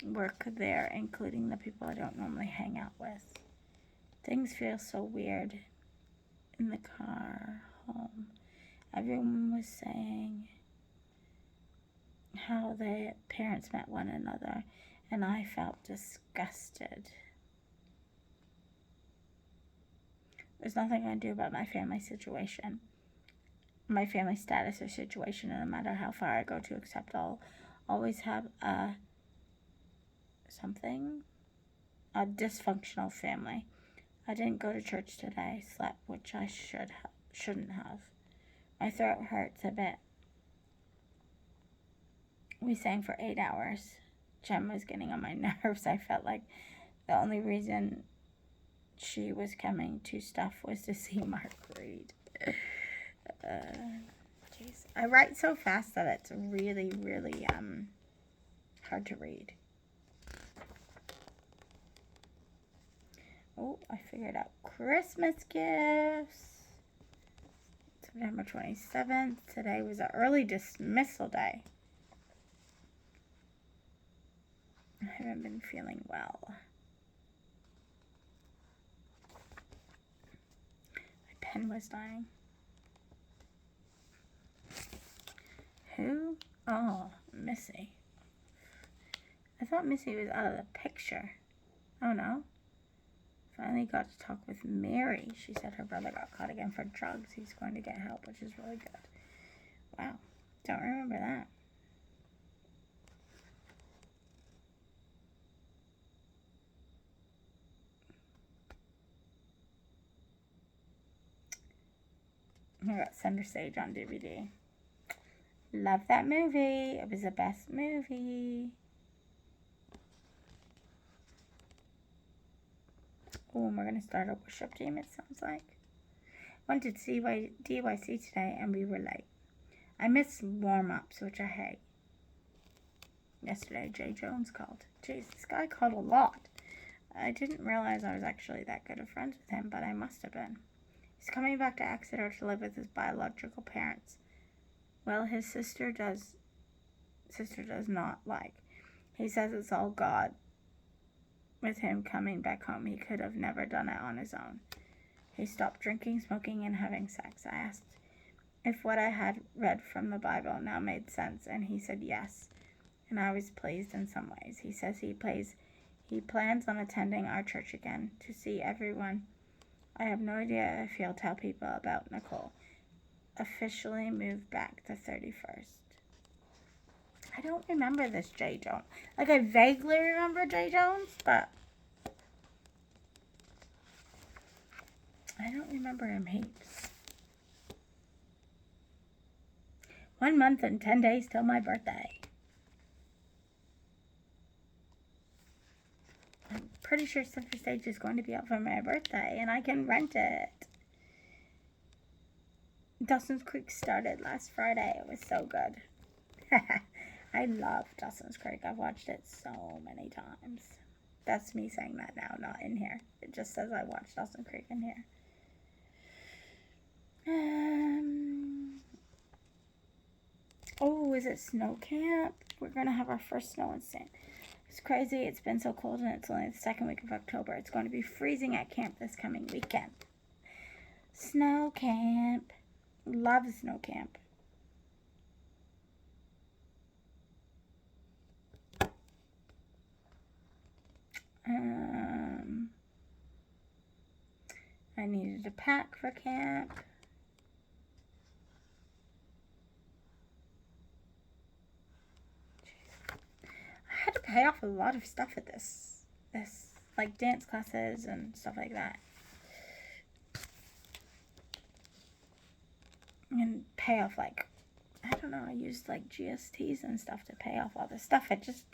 work there, including the people I don't normally hang out with. Things feel so weird in the car home. Everyone was saying how their parents met one another, and I felt disgusted. There's nothing I can do about my family situation, my family status or situation, and no matter how far I go to accept, I'll always have a dysfunctional family. I didn't go to church today. I slept, which I shouldn't have. My throat hurts a bit. We sang for 8 hours. Jem was getting on my nerves. I felt like the only reason she was coming to stuff was to see Mark read. Jeez. I write so fast that it's really, really hard to read. Oh, I figured out Christmas gifts. September 27th. Today was an early dismissal day. haven't been feeling well. My pen was dying. Who? Oh, Missy. I thought Missy was out of the picture. Oh no. Finally got to talk with Mary. She said her brother got caught again for drugs. He's going to get help, which is really good. Wow. Don't remember that. I got Center Stage on DVD. Love that movie. It was the best movie. Oh, and we're going to start a worship team, it sounds like. Went to DYC today, and we were late. I missed warm-ups, which I hate. Yesterday, Jay Jones called. Jeez, this guy called a lot. I didn't realize I was actually that good of friends with him, but I must have been. He's coming back to Exeter to live with his biological parents. Well, his sister does not like. He says it's all God. With him coming back home, he could have never done it on his own. He stopped drinking, smoking, and having sex. I asked if what I had read from the Bible now made sense, and he said yes. And I was pleased in some ways. He says he plans on attending our church again to see everyone. I have no idea if he'll tell people about Nicole. Officially moved back the 31st. I don't remember this Jay Jones. Like, I vaguely remember Jay Jones, but I don't remember him heaps. 1 month and 10 days till my birthday. I'm pretty sure Center Stage is going to be out for my birthday, and I can rent it. Dawson's Creek started last Friday. It was so good. I love Dawson's Creek. I've watched it so many times. That's me saying that now, not in here. It just says I watched Dawson's Creek in here. Oh, is it snow camp? We're going to have our first snow in St. It's crazy. It's been so cold, and it's only the second week of October. It's going to be freezing at camp this coming weekend. Snow camp. Love snow camp. I needed a pack for camp. I had to pay off a lot of stuff at this like dance classes and stuff like that. And pay off, like, I don't know, I used like GSTs and stuff to pay off all this stuff. It just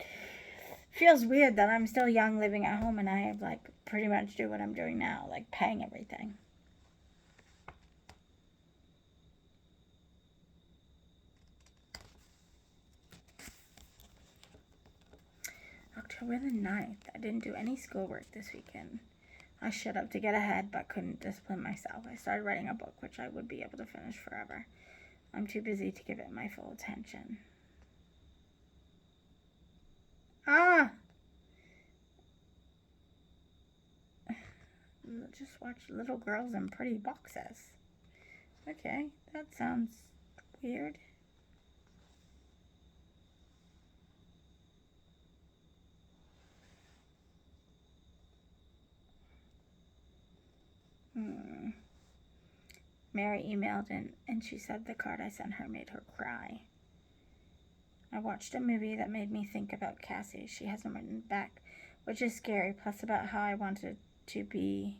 feels weird that I'm still young living at home and I like pretty much do what I'm doing now, like paying everything. October the 9th. I didn't do any schoolwork this weekend. I should have to get ahead, but couldn't discipline myself. I started writing a book, which I would be able to finish forever. I'm too busy to give it my full attention. Just watch little girls in pretty boxes. Okay, that sounds weird. Mary emailed and she said the card I sent her made her cry. I watched a movie that made me think about Cassie. She hasn't written back, which is scary, plus about how I wanted to be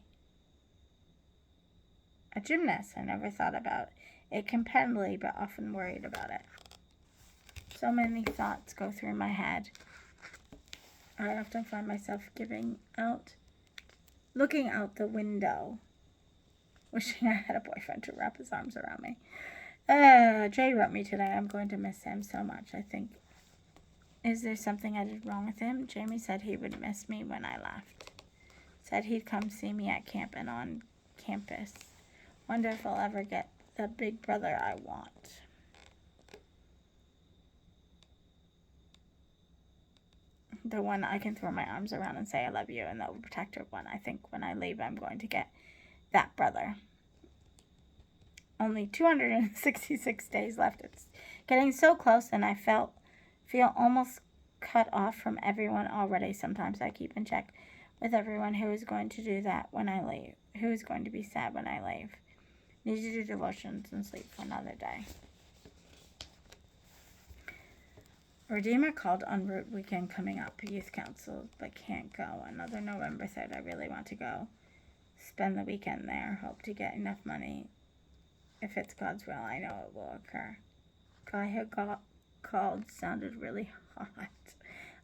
a gymnast. I never thought about it competitively, but often worried about it. So many thoughts go through my head. I often find myself looking out the window, wishing I had a boyfriend to wrap his arms around me. Jay wrote me today. I'm going to miss him so much, I think. Is there something I did wrong with him? Jamie said he would miss me when I left. Said he'd come see me at camp and on campus. Wonder if I'll ever get the big brother I want. The one I can throw my arms around and say I love you, and the overprotective one. I think when I leave, I'm going to get that brother. Only 266 days left. It's getting so close, and I feel almost cut off from everyone already. Sometimes I keep in check with everyone who is going to do that when I leave, who is going to be sad when I leave. Need to do devotions and sleep for another day. Redeemer called en route weekend coming up. Youth council, but can't go. Another November 3rd. I really want to go. Spend the weekend there. Hope to get enough money. If it's God's will, I know it will occur. Guy who got called sounded really hot.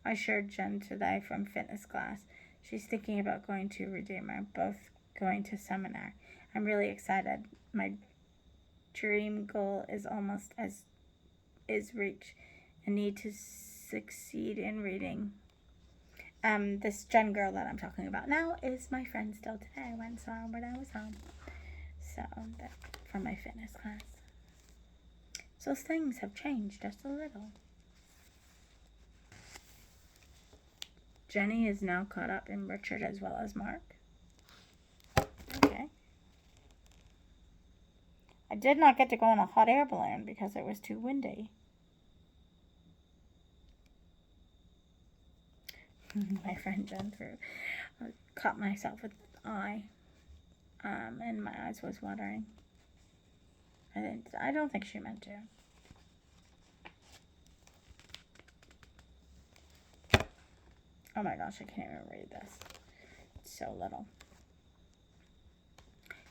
I shared Jen today from fitness class. She's thinking about going to Redeemer, both going to seminar. I'm really excited. My dream goal is almost as is reached. I need to succeed in reading. This Jen girl that I'm talking about now is my friend still today. I went and saw her when I was home. So, that's from my fitness class. So things have changed just a little. Jenny is now caught up in Richard as well as Mark. Okay. I did not get to go on a hot air balloon because it was too windy. My friend Jen threw. I caught myself with the eye. And my eyes was watering. I don't think she meant to. Oh my gosh, I can't even read this. It's so little.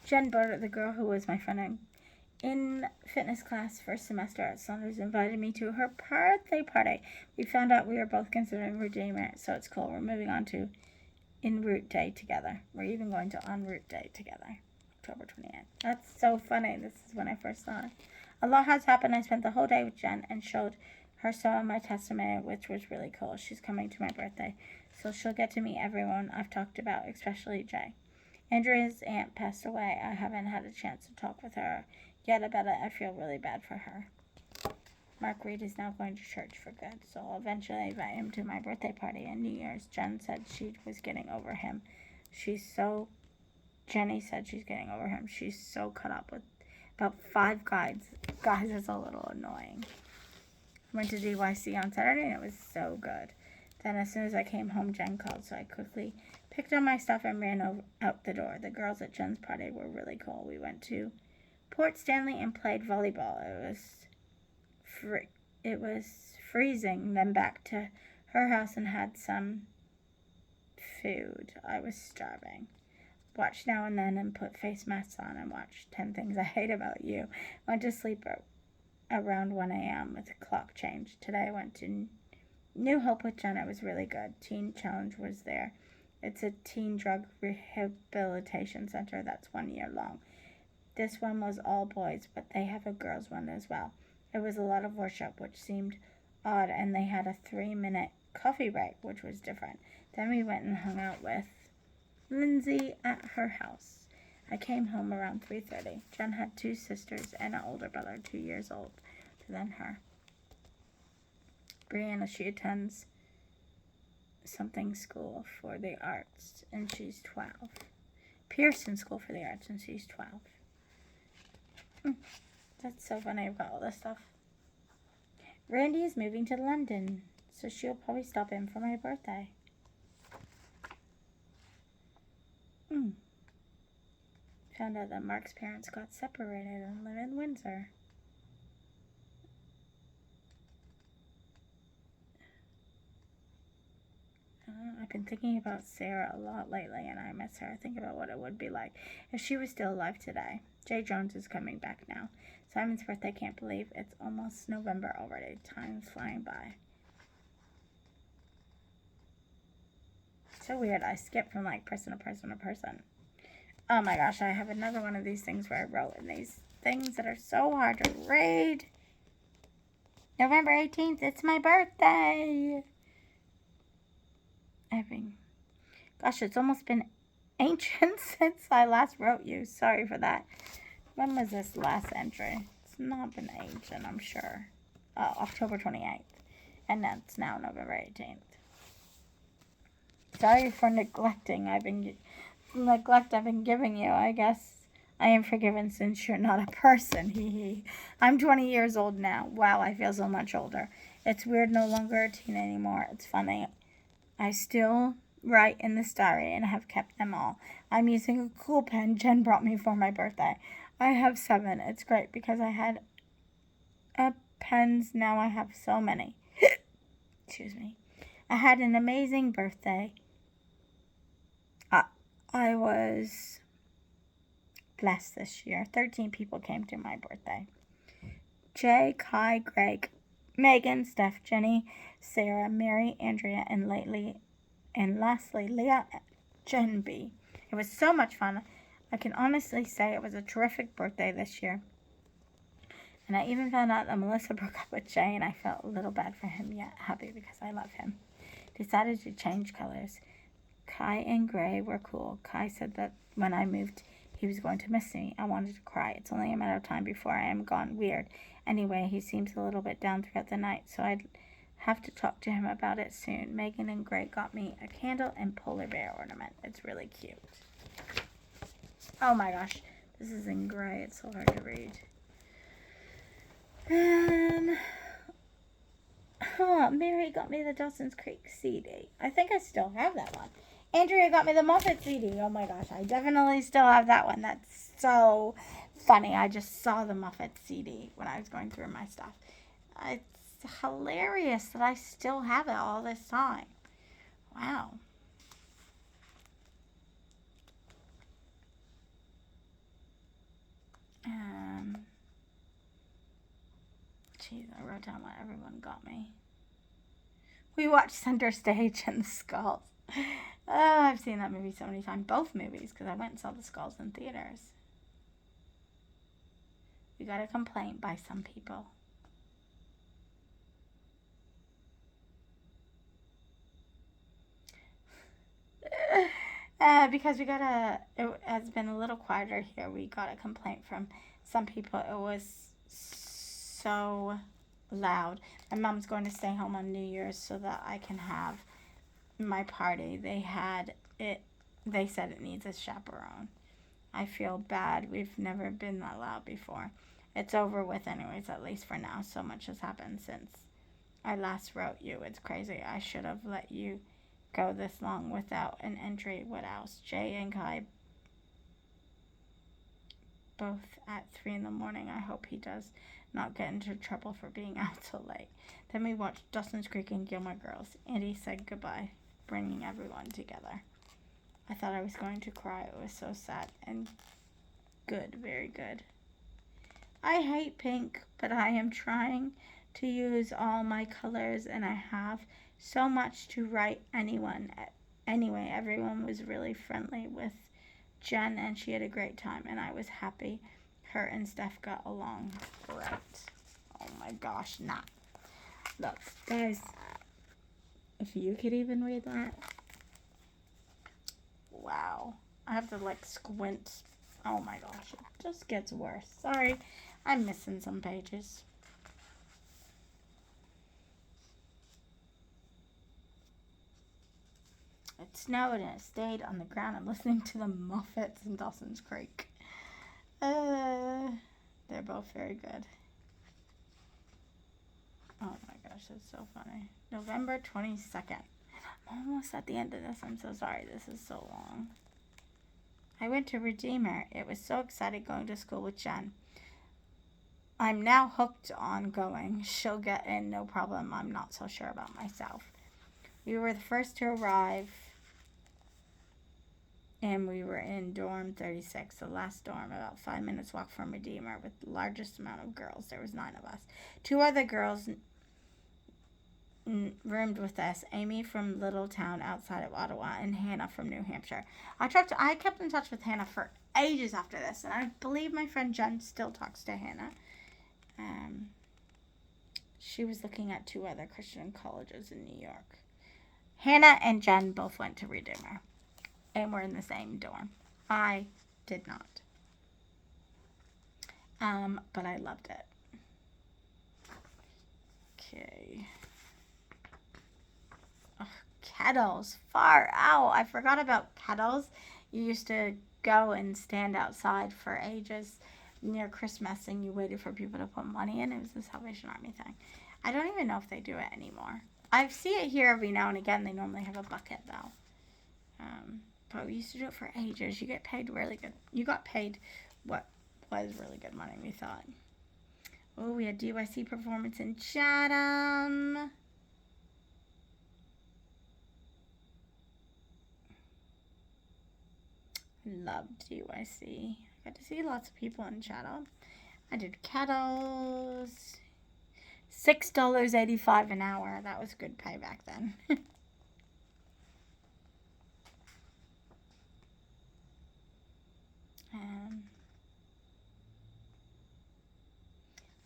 Jen Burder, the girl who was my friend in fitness class first semester at Saunders, invited me to her birthday party. We found out we were both considering Redeemer, so it's cool. We're moving on to en route day together. We're even going to en route day together. October 28th. That's so funny. This is when I first saw it. A lot has happened. I spent the whole day with Jen and showed her some of my testimony, which was really cool. She's coming to my birthday, so she'll get to meet everyone I've talked about, especially Jay. Andrea's aunt passed away. I haven't had a chance to talk with her yet about it. I feel really bad for her. Mark Reed is now going to church for good, so I'll eventually invite him to my birthday party and New Year's. Jen said she was getting over him. Jenny said she's getting over him. She's so caught up with about 5 guys. Guys is a little annoying. I went to DYC on Saturday and it was so good. Then as soon as I came home, Jen called, so I quickly picked up my stuff and ran out the door. The girls at Jen's party were really cool. We went to Port Stanley and played volleyball. It was freezing. Then back to her house and had some food. I was starving. Watched Now and Then and put face masks on and watched 10 Things I Hate About You. Went to sleep around 1 a.m. with a clock change. Today I went to New Hope with Jen. It was really good. Teen Challenge was there. It's a teen drug rehabilitation center that's 1 year long. This one was all boys, but they have a girls one as well. It was a lot of worship, which seemed odd, and they had a 3-minute coffee break, which was different. Then we went and hung out with Lindsay at her house. I came home around 3:30. Jen had 2 sisters and an older brother, 2 years older than her. Brianna, she attends something school for the arts, and she's 12. Pearson School for the Arts, and she's 12. That's so funny. I've got all this stuff. Randy is moving to London, so she'll probably stop in for my birthday. Found out that Mark's parents got separated and live in Windsor. I've been thinking about Sarah a lot lately, and I miss her. I think about what it would be like if she was still alive today. Jay Jones is coming back now. Simon's birthday, can't believe it's almost November already. Time's flying by. So weird. I skip from like person to person to person. Oh my gosh, I have another one of these things where I wrote in these things that are so hard to read. November 18th, it's my birthday. Gosh, it's almost been ancient since I last wrote you. Sorry for that. When was this last entry? It's not been ancient, I'm sure. October 28th. And that's now November 18th. sorry for neglect I've been giving you. I guess I am forgiven since you're not a person. Hee hee. I'm 20 years old now. Wow, I feel so much older. It's weird, no longer a teen anymore. It's funny. I still write in this diary and have kept them all. I'm using a cool pen Jen brought me for my birthday. I have 7. It's great because I had pens. Now I have so many. Excuse me. I had an amazing birthday. I was blessed this year. 13 people came to my birthday. Jay, Kai, Greg, Megan, Steph, Jenny, Sarah, Mary, Andrea, and lastly, Leah, Jen B. It was so much fun. I can honestly say it was a terrific birthday this year. And I even found out that Melissa broke up with Jay, and I felt a little bad for him, yet happy because I love him. Decided to change colors. Kai and Gray were cool. Kai said that when I moved, he was going to miss me. I wanted to cry. It's only a matter of time before I am gone. Weird. Anyway, he seems a little bit down throughout the night, so I'd have to talk to him about it soon. Megan and Gray got me a candle and polar bear ornament. It's really cute. Oh my gosh. This is in gray. It's so hard to read. Mary got me the Dawson's Creek CD. I think I still have that one. Andrea got me the Muppet CD. Oh my gosh, I definitely still have that one. That's so funny. I just saw the Muppet CD when I was going through my stuff. It's hilarious that I still have it all this time. Wow. Geez, I wrote down what everyone got me. We watched Center Stage and The Skulls. Oh, I've seen that movie so many times. Both movies, because I went and saw The Skulls in theaters. We got a complaint by some people. Because it has been a little quieter here. We got a complaint from some people. It was so loud. My mom's going to stay home on New Year's so that I can have my party. They said it needs a chaperone. I feel bad. We've never been that loud before. It's over with anyways, at least for now. So much has happened since I last wrote you. It's crazy. I should have let you go this long without an entry. What else? Jay and Kai both at 3 in the morning. I hope he does not get into trouble for being out so late. Then we watched Dawson's Creek and Gilmore Girls. Andy said goodbye, bringing everyone together. I thought I was going to cry. It was so sad and good, very good. I hate pink, but I am trying to use all my colors, and I have so much to write Anyway, everyone was really friendly with Jen, and she had a great time, and I was happy her and Steph got along great. Oh my gosh, nah. Look, guys, if you could even read that. Wow. I have to squint. Oh my gosh, it just gets worse. Sorry, I'm missing some pages. It snowed and it stayed on the ground. I'm listening to the Muppets in Dawson's Creek. They're both very good. Oh my gosh, that's so funny. November 22nd. I'm almost at the end of this. I'm so sorry. This is so long. I went to Redeemer. It was so exciting going to school with Jen. I'm now hooked on going. She'll get in, no problem. I'm not so sure about myself. We were the first to arrive, and we were in dorm 36, the last dorm, about 5 minutes walk from Redeemer, with the largest amount of girls. There was 9 of us. 2 other girls roomed with us, Amy from little town outside of Ottawa and Hannah from New Hampshire. I kept in touch with Hannah for ages after this, and I believe my friend Jen still talks to Hannah. She was looking at 2 other Christian colleges in New York. Hannah and Jen both went to Redeemer and were in the same dorm. I did not. But I loved it. Okay. kettles. Far out. I forgot about kettles. You used to go and stand outside for ages near Christmas and you waited for people to put money in. It was the Salvation Army thing. I don't even know if they do it anymore. I see it here every now and again. They normally have a bucket though. But we used to do it for ages. You get paid really good. You got paid what was really good money, we thought. Oh, we had DYC performance in Chatham. Loved DYC. Got to see lots of people in Chatham. I did kettles. $6.85 an hour. That was good pay back then.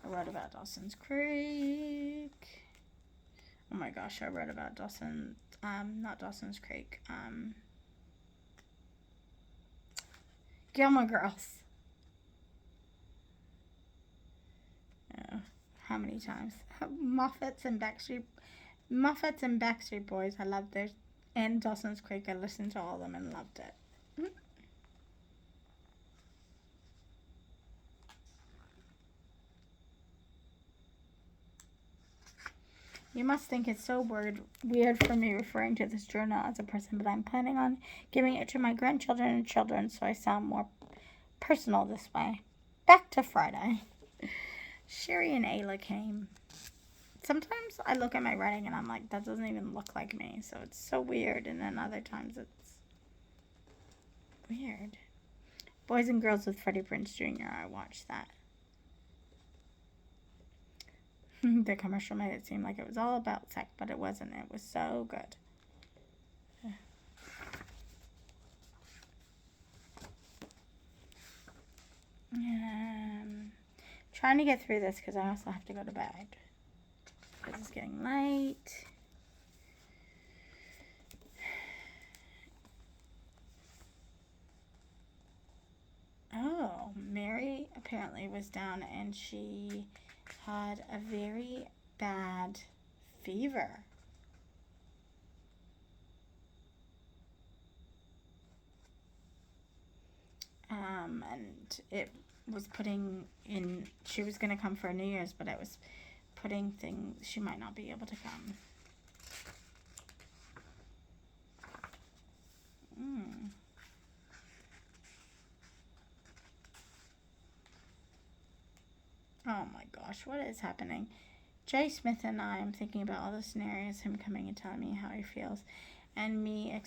I wrote about Dawson's Creek. Oh my gosh, I wrote about not Dawson's Creek. Gilmore Girls. Oh, how many times? Muffets and Backstreet Boys. I loved those. And Dawson's Creek. I listened to all of them and loved it. You must think it's so weird for me referring to this journal as a person, but I'm planning on giving it to my grandchildren and children so I sound more personal this way. Back to Friday. Sherry and Ayla came. Sometimes I look at my writing and I'm like, that doesn't even look like me, so it's so weird, and then other times it's weird. Boys and Girls with Freddie Prinze Jr. I watched that. The commercial made it seem like it was all about sex, but it wasn't. It was so good. Trying to get through this because I also have to go to bed. It's getting late. Oh, Mary apparently was down and she had a very bad fever. And it was putting in, she was going to come for New Year's, but it was putting things, she might not be able to come. Oh my gosh, what is happening? Jay Smith and I am thinking about all the scenarios, him coming and telling me how he feels, and me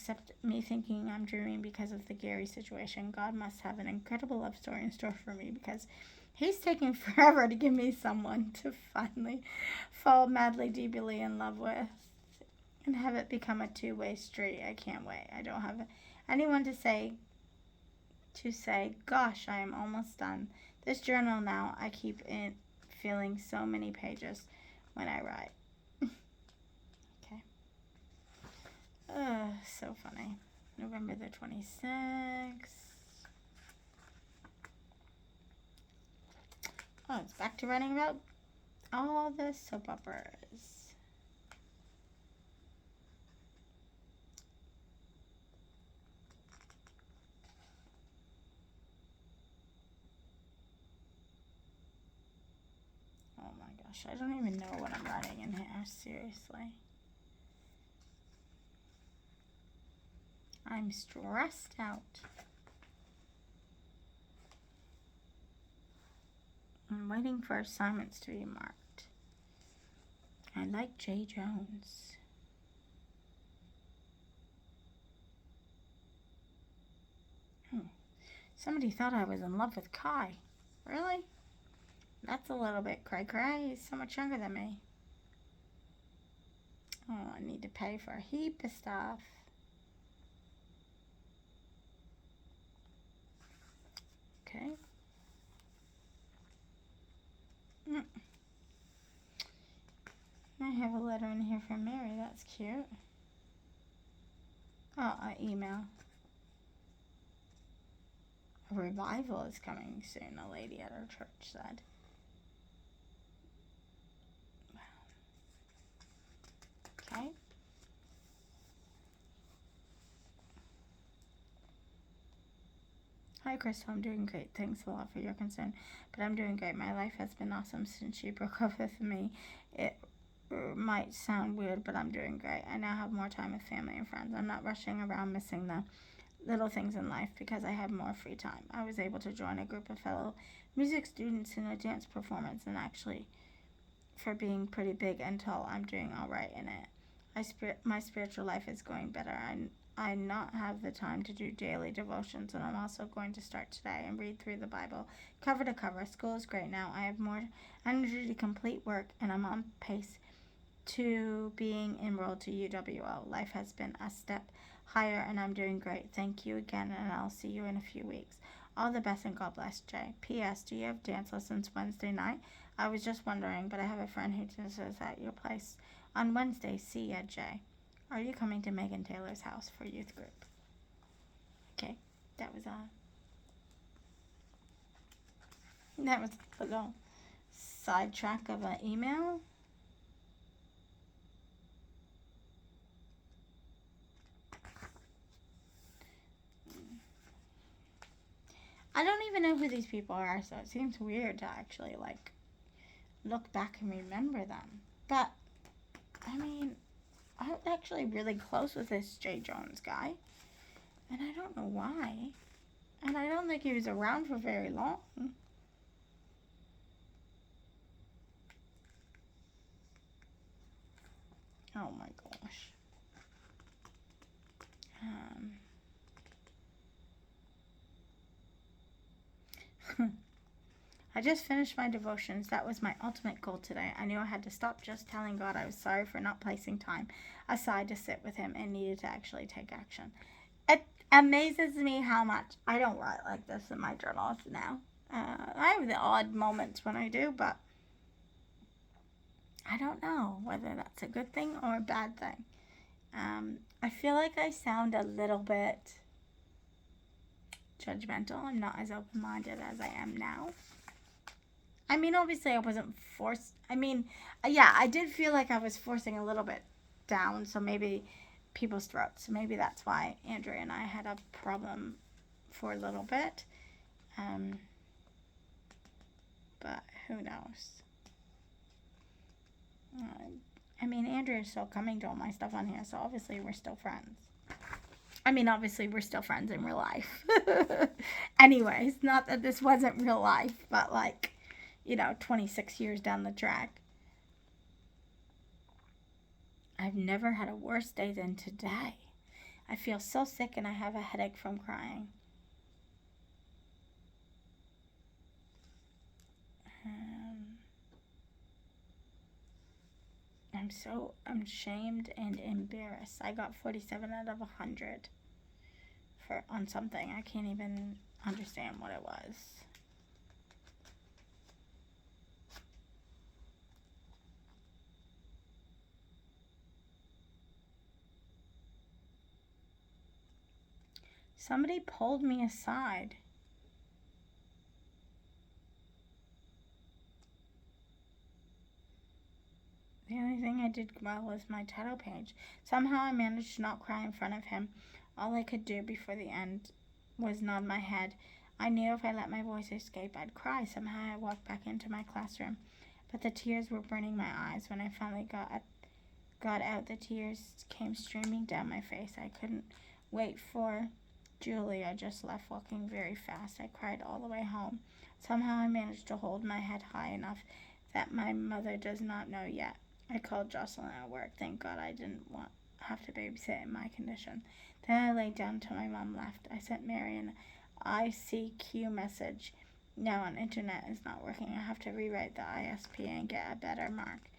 thinking I'm dreaming because of the Gary situation. God must have an incredible love story in store for me because he's taking forever to give me someone to finally fall madly, deeply in love with and have it become a two-way street. I can't wait. I don't have anyone to say, gosh, I am almost done. This journal now, I keep it filling so many pages when I write. Okay. So funny. November the 26th. Oh, it's back to writing about all the soap operas. Oh my gosh, I don't even know what I'm writing in here, seriously. I'm stressed out. I'm waiting for assignments to be marked. I like Jay Jones. Somebody thought I was in love with Kai. Really? That's a little bit cray-cray. He's so much younger than me. Oh, I need to pay for a heap of stuff. Okay. I have a letter in here from Mary. That's cute. Oh, an email. A revival is coming soon, a lady at our church said. Okay. Hi, Crystal. I'm doing great. Thanks a lot for your concern, but I'm doing great. My life has been awesome since she broke up with me. It might sound weird, but I'm doing great. I now have more time with family and friends. I'm not rushing around missing the little things in life because I have more free time. I was able to join a group of fellow music students in a dance performance, and actually, for being pretty big and tall, I'm doing all right in it. My spiritual life is going better. I not have the time to do daily devotions, and I'm also going to start today and read through the Bible cover to cover. School is great now. I have more energy to complete work, and I'm on pace to being enrolled to UWO. Life has been a step higher, and I'm doing great. Thank you again, and I'll see you in a few weeks. All the best, and God bless, Jay. P.S. Do you have dance lessons Wednesday night? I was just wondering, but I have a friend who dances at your place on Wednesday. See ya, Jay. Are you coming to Megan Taylor's house for youth group? Okay, that was a little sidetrack of an email. I don't even know who these people are, so it seems weird to actually look back and remember them. But I mean, I'm actually really close with this Jay Jones guy, and I don't know why. And I don't think he was around for very long. Oh my gosh. I just finished my devotions. That was my ultimate goal today. I knew I had to stop just telling God I was sorry for not placing time aside to sit with Him and needed to actually take action. It amazes me how much I don't write like this in my journals now. I have the odd moments when I do, but I don't know whether that's a good thing or a bad thing. I feel like I sound a little bit judgmental. I'm not as open minded as I am now. I mean, obviously, I wasn't forced. I mean, yeah, I did feel like I was forcing a little bit down, so maybe people's throats. So maybe that's why Andrea and I had a problem for a little bit. But who knows? I mean, Andrea's still coming to all my stuff on here, so obviously we're still friends. I mean, obviously we're still friends in real life. Anyways, not that this wasn't real life, but 26 years down the track. I've never had a worse day than today. I feel so sick and I have a headache from crying. I'm ashamed and embarrassed. I got 47 out of 100 on something. I can't even understand what it was. Somebody pulled me aside. The only thing I did well was my title page. Somehow I managed to not cry in front of him. All I could do before the end was nod my head. I knew if I let my voice escape, I'd cry. Somehow I walked back into my classroom, but the tears were burning my eyes. When I finally got out, the tears came streaming down my face. I couldn't wait for Julie. I just left walking very fast. I cried all the way home. Somehow I managed to hold my head high enough that my mother does not know yet. I called Jocelyn at work. Thank God I didn't have to babysit in my condition. Then I laid down until my mom left. I sent Mary an ICQ message. Now on internet is not working. I have to rewrite the ISP and get a better mark.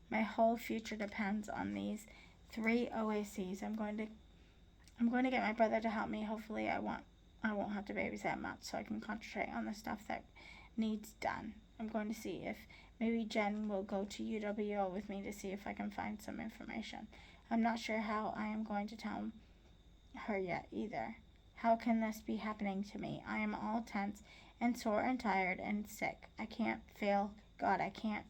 My whole future depends on these 3 OACs. I'm going to get my brother to help me. Hopefully I won't have to babysit much so I can concentrate on the stuff that needs done. I'm going to see if maybe Jen will go to UWO with me to see if I can find some information. I'm not sure how I am going to tell her yet either. How can this be happening to me? I am all tense and sore and tired and sick. I can't fail God. I can't.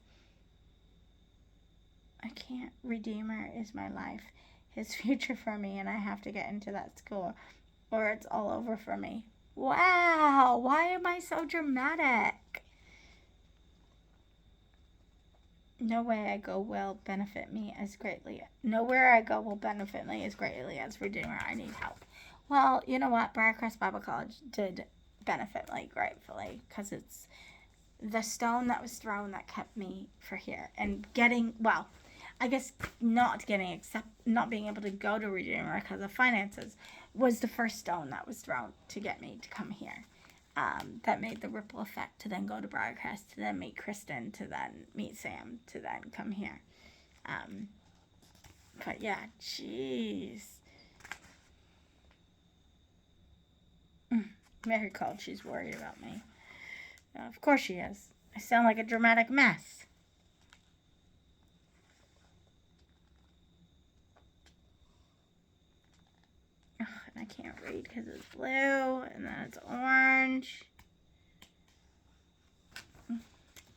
Redeemer is my life, His future for me, and I have to get into that school or it's all over for me. Wow, why am I so dramatic? Nowhere I go will benefit me as greatly. Nowhere I go will benefit me as greatly as Redeemer. I need help. Well, you know what? Briarcrest Bible College did benefit me gratefully because it's the stone that was thrown that kept me for here and getting, well, I guess not being able to go to Redeemer because of finances was the first stone that was thrown to get me to come here. That made the ripple effect to then go to Briarcrest, to then meet Kristen, to then meet Sam, to then come here. But yeah, jeez. Mary called. She's worried about me. Of course she is. I sound like a dramatic mess. Ugh, and I can't read because it's blue and then it's orange.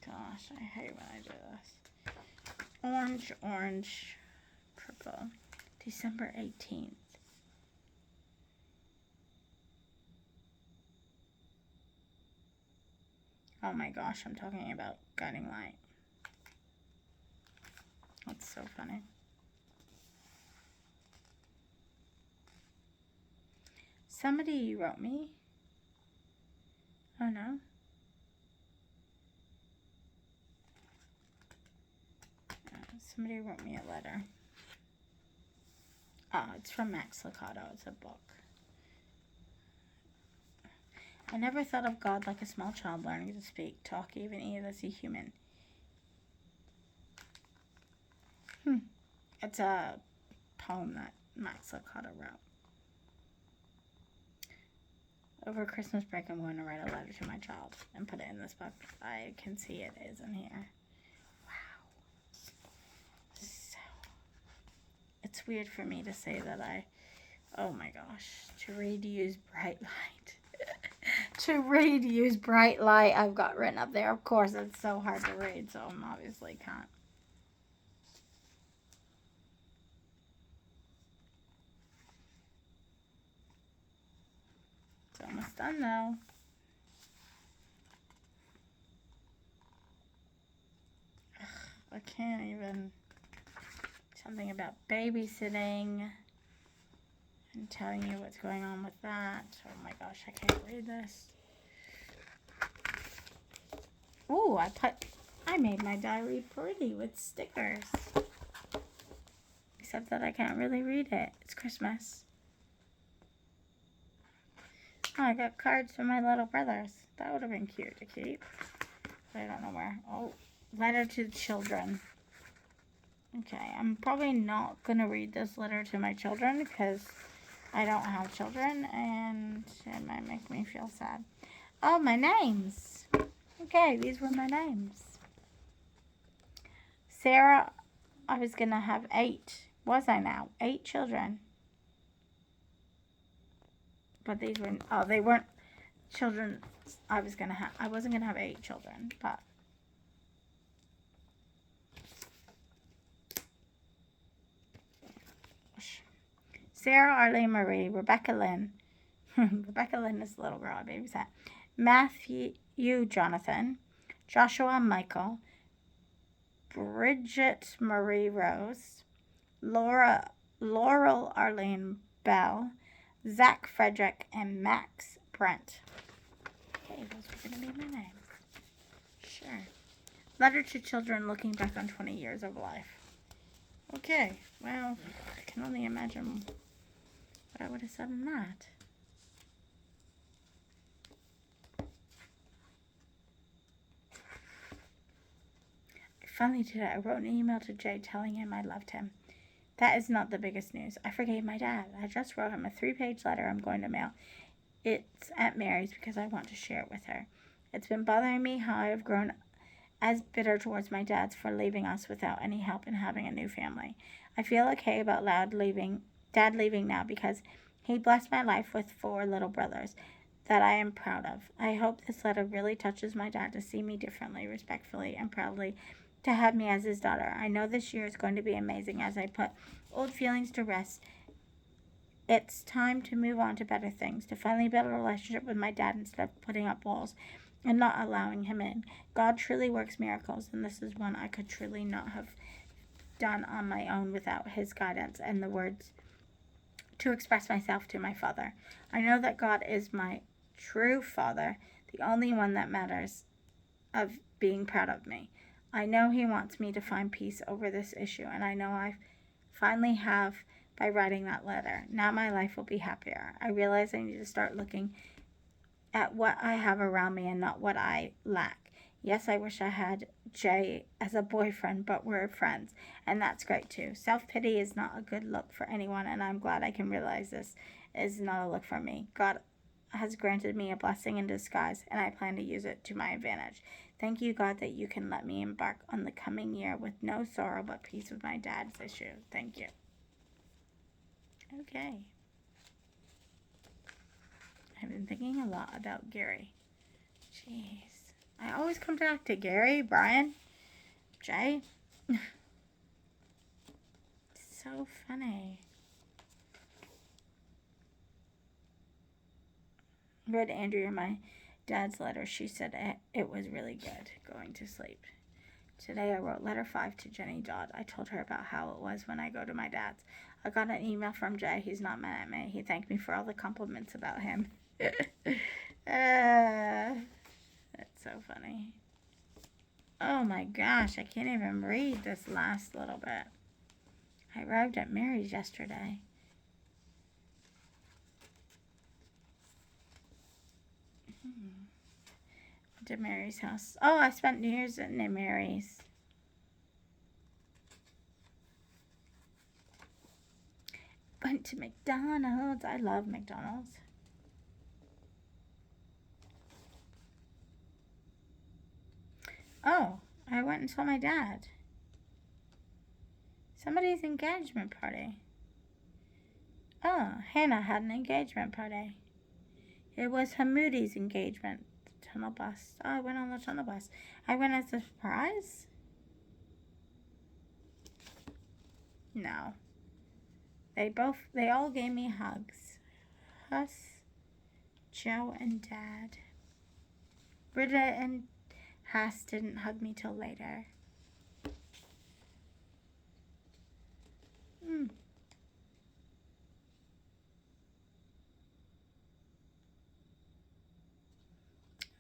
Gosh, I hate when I do this. Orange, orange, purple. December 18th. Oh my gosh, I'm talking about guiding light. That's so funny. Somebody wrote me. Oh no. Somebody wrote me a letter. Oh, it's from Max Lucado. It's a book. I never thought of God like a small child learning to speak, talk, even eat as a human. It's a poem that Max Lucado wrote. Over Christmas break, I'm going to write a letter to my child and put it in this book. I can see it is in here. Wow. So, it's weird for me to say that oh my gosh, to read, use bright light. To read, use bright light, I've got written up there. Of course, it's so hard to read, so I obviously can't. It's almost done though. Ugh, I can't even. Something about babysitting and telling you what's going on with that. Oh my gosh, I can't read this. Ooh, I made my diary pretty with stickers. Except that I can't really read it. It's Christmas. Oh, I got cards from my little brothers. That would have been cute to keep. But I don't know where. Oh, letter to children. Okay, I'm probably not going to read this letter to my children because I don't have children and it might make me feel sad. Oh, my names. Okay, these were my names. Sarah, I was going to have 8. Was I now? 8 children. But these were, oh, they weren't children I wasn't going to have 8 children, but. Sarah, Arlene, Marie, Rebecca Lynn. Rebecca Lynn is the little girl I babysat. Matthew, Jonathan, Joshua, Michael, Bridget, Marie Rose, Laurel, Arlene Bell, Zach, Frederick, and Max Brent. Okay, those are going to be my names. Sure. Letter to children looking back on 20 years of life. Okay, well, I can only imagine what I would have said in that. Finally today, I wrote an email to Jay telling him I loved him. That is not the biggest news. I forgave my dad. I just wrote him a 3-page letter I'm going to mail. It's Aunt Mary's because I want to share it with her. It's been bothering me how I have grown as bitter towards my dad for leaving us without any help in having a new family. I feel okay about Dad leaving now because he blessed my life with 4 little brothers that I am proud of. I hope this letter really touches my dad to see me differently, respectfully, and proudly, to have me as his daughter. I know this year is going to be amazing as I put old feelings to rest It's time to move on to better things, to finally build a relationship with my dad instead of putting up walls and not allowing him in. God truly works miracles, and this is one I could truly not have done on my own without his guidance and the words to express myself to my Father. I know that God is my true Father, the only one that matters of being proud of me. I know he wants me to find peace over this issue, and I know I finally have by writing that letter. Now my life will be happier. I realize I need to start looking at what I have around me and not what I lack. Yes, I wish I had Jay as a boyfriend, but we're friends, and that's great too. Self-pity is not a good look for anyone, and I'm glad I can realize this is not a look for me. God has granted me a blessing in disguise, and I plan to use it to my advantage. Thank you, God, that you can let me embark on the coming year with no sorrow but peace with my dad's issue. Thank you. Okay. I've been thinking a lot about Gary. Jeez. I always come back to Gary, Brian, Jay. So funny. Read Andrea my dad's letter. She said it was really good going to sleep. Today I wrote letter 5 to Jenny Dodd. I told her about how it was when I go to my dad's. I got an email from Jay. He's not mad at me. He thanked me for all the compliments about him. That's so funny. Oh my gosh, I can't even read this last little bit. I arrived at Mary's yesterday. To Mary's house. Oh, I spent New Year's at Mary's. Went to McDonald's. I love McDonald's. Oh, I went and saw my dad. Somebody's engagement party. Oh, Hannah had an engagement party. It was Hamoudi's engagement. Tunnel bus. Oh, I went on the tunnel bus. I went as a surprise? No. They all gave me hugs. Us, Joe, and Dad. Britta and Haas didn't hug me till later.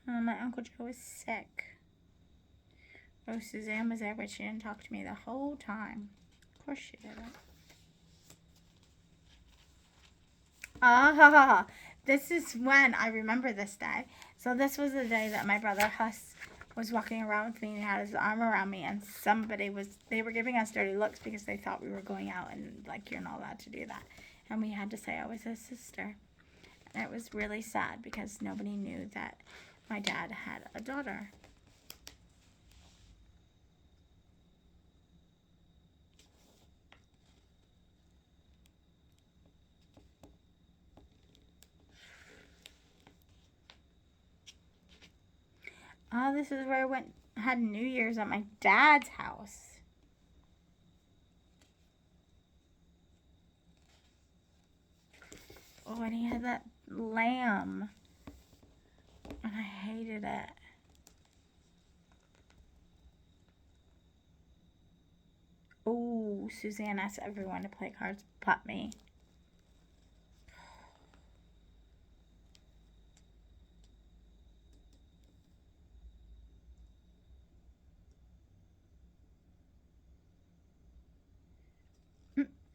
My Uncle Joe was sick. Oh, Suzanne was there, but she didn't talk to me the whole time. Of course she didn't. Ah, this is when I remember this day. So this was the day that my brother Huss was walking around with me and he had his arm around me, and they were giving us dirty looks because they thought we were going out and like, you're not allowed to do that. And we had to say I was his sister. And it was really sad because nobody knew that my dad had a daughter. Oh, this is where I had New Year's at my dad's house. Oh, and he had that lamb. And I hated it. Oh, Suzanne asked everyone to play cards but me.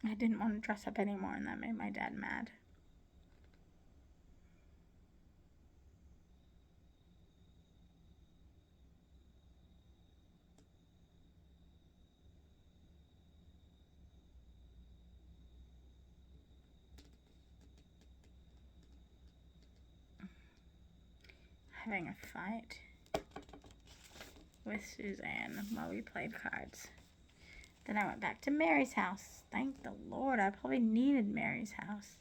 I didn't want to dress up anymore, and that made my dad mad. Having a fight with Suzanne while we played cards. Then I went back to Mary's house. Thank the Lord, I probably needed Mary's house.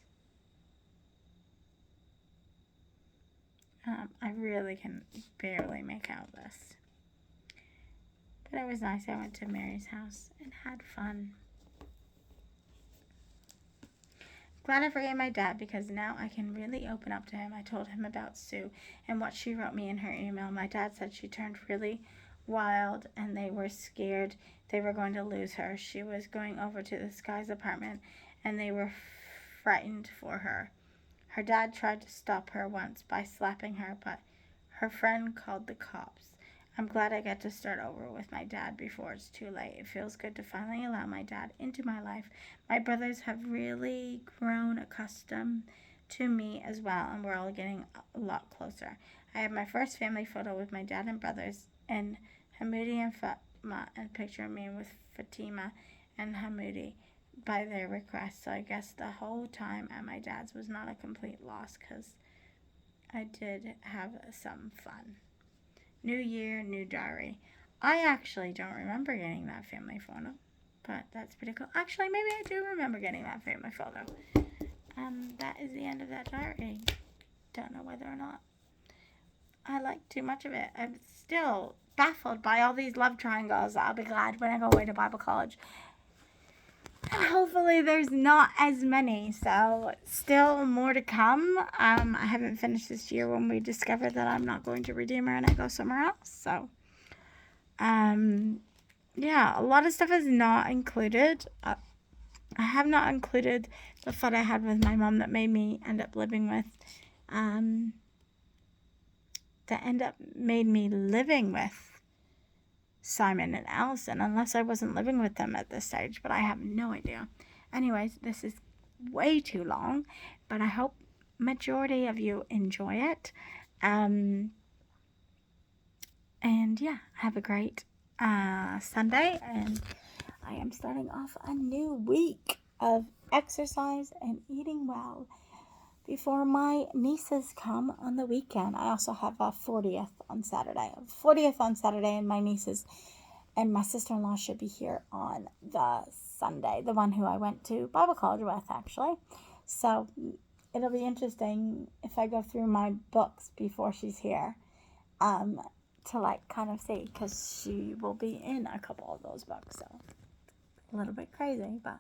I really can barely make out this. But it was nice. I went to Mary's house and had fun. glad I forgave my dad because now I can really open up to him. I told him about Sue and what she wrote me in her email. My dad said she turned really wild and they were scared they were going to lose her. She was going over to this guy's apartment and they were frightened for her. Her dad tried to stop her once by slapping her, but her friend called the cops. I'm glad I get to start over with my dad before it's too late. It feels good to finally allow my dad into my life. My brothers have really grown accustomed to me as well, and we're all getting a lot closer. I have my first family photo with my dad and brothers, and Hamoudi and Fatma, and a picture of me with Fatima and Hamoudi by their request. So I guess the whole time at my dad's was not a complete loss because I did have some fun. New year, new diary. I actually don't remember getting that family photo, but that's pretty cool. Actually, maybe I do remember getting that family photo. That is the end of that diary. Don't know whether or not I like too much of it. I'm still baffled by all these love triangles. I'll be glad when I go away to Bible college. And hopefully there's not as many. So still more to come. I haven't finished this year when we discovered that I'm not going to Redeemer and I go somewhere else. So, yeah, a lot of stuff is not included. I have not included the fight I had with my mom that made me end up living with, made me living with Simon and Allison, unless I wasn't living with them at this stage, but I have no idea. Anyways, this is way too long, but I hope majority of you enjoy it. And yeah, have a great Sunday, and I am starting off a new week of exercise and eating well before my nieces come on the weekend. I also have a 40th on Saturday. And my nieces and my sister-in-law should be here on the Sunday, the one who I went to Bible college with, actually. So it'll be interesting if I go through my books before she's here, to like kind of see, because she will be in a couple of those books. So a little bit crazy, but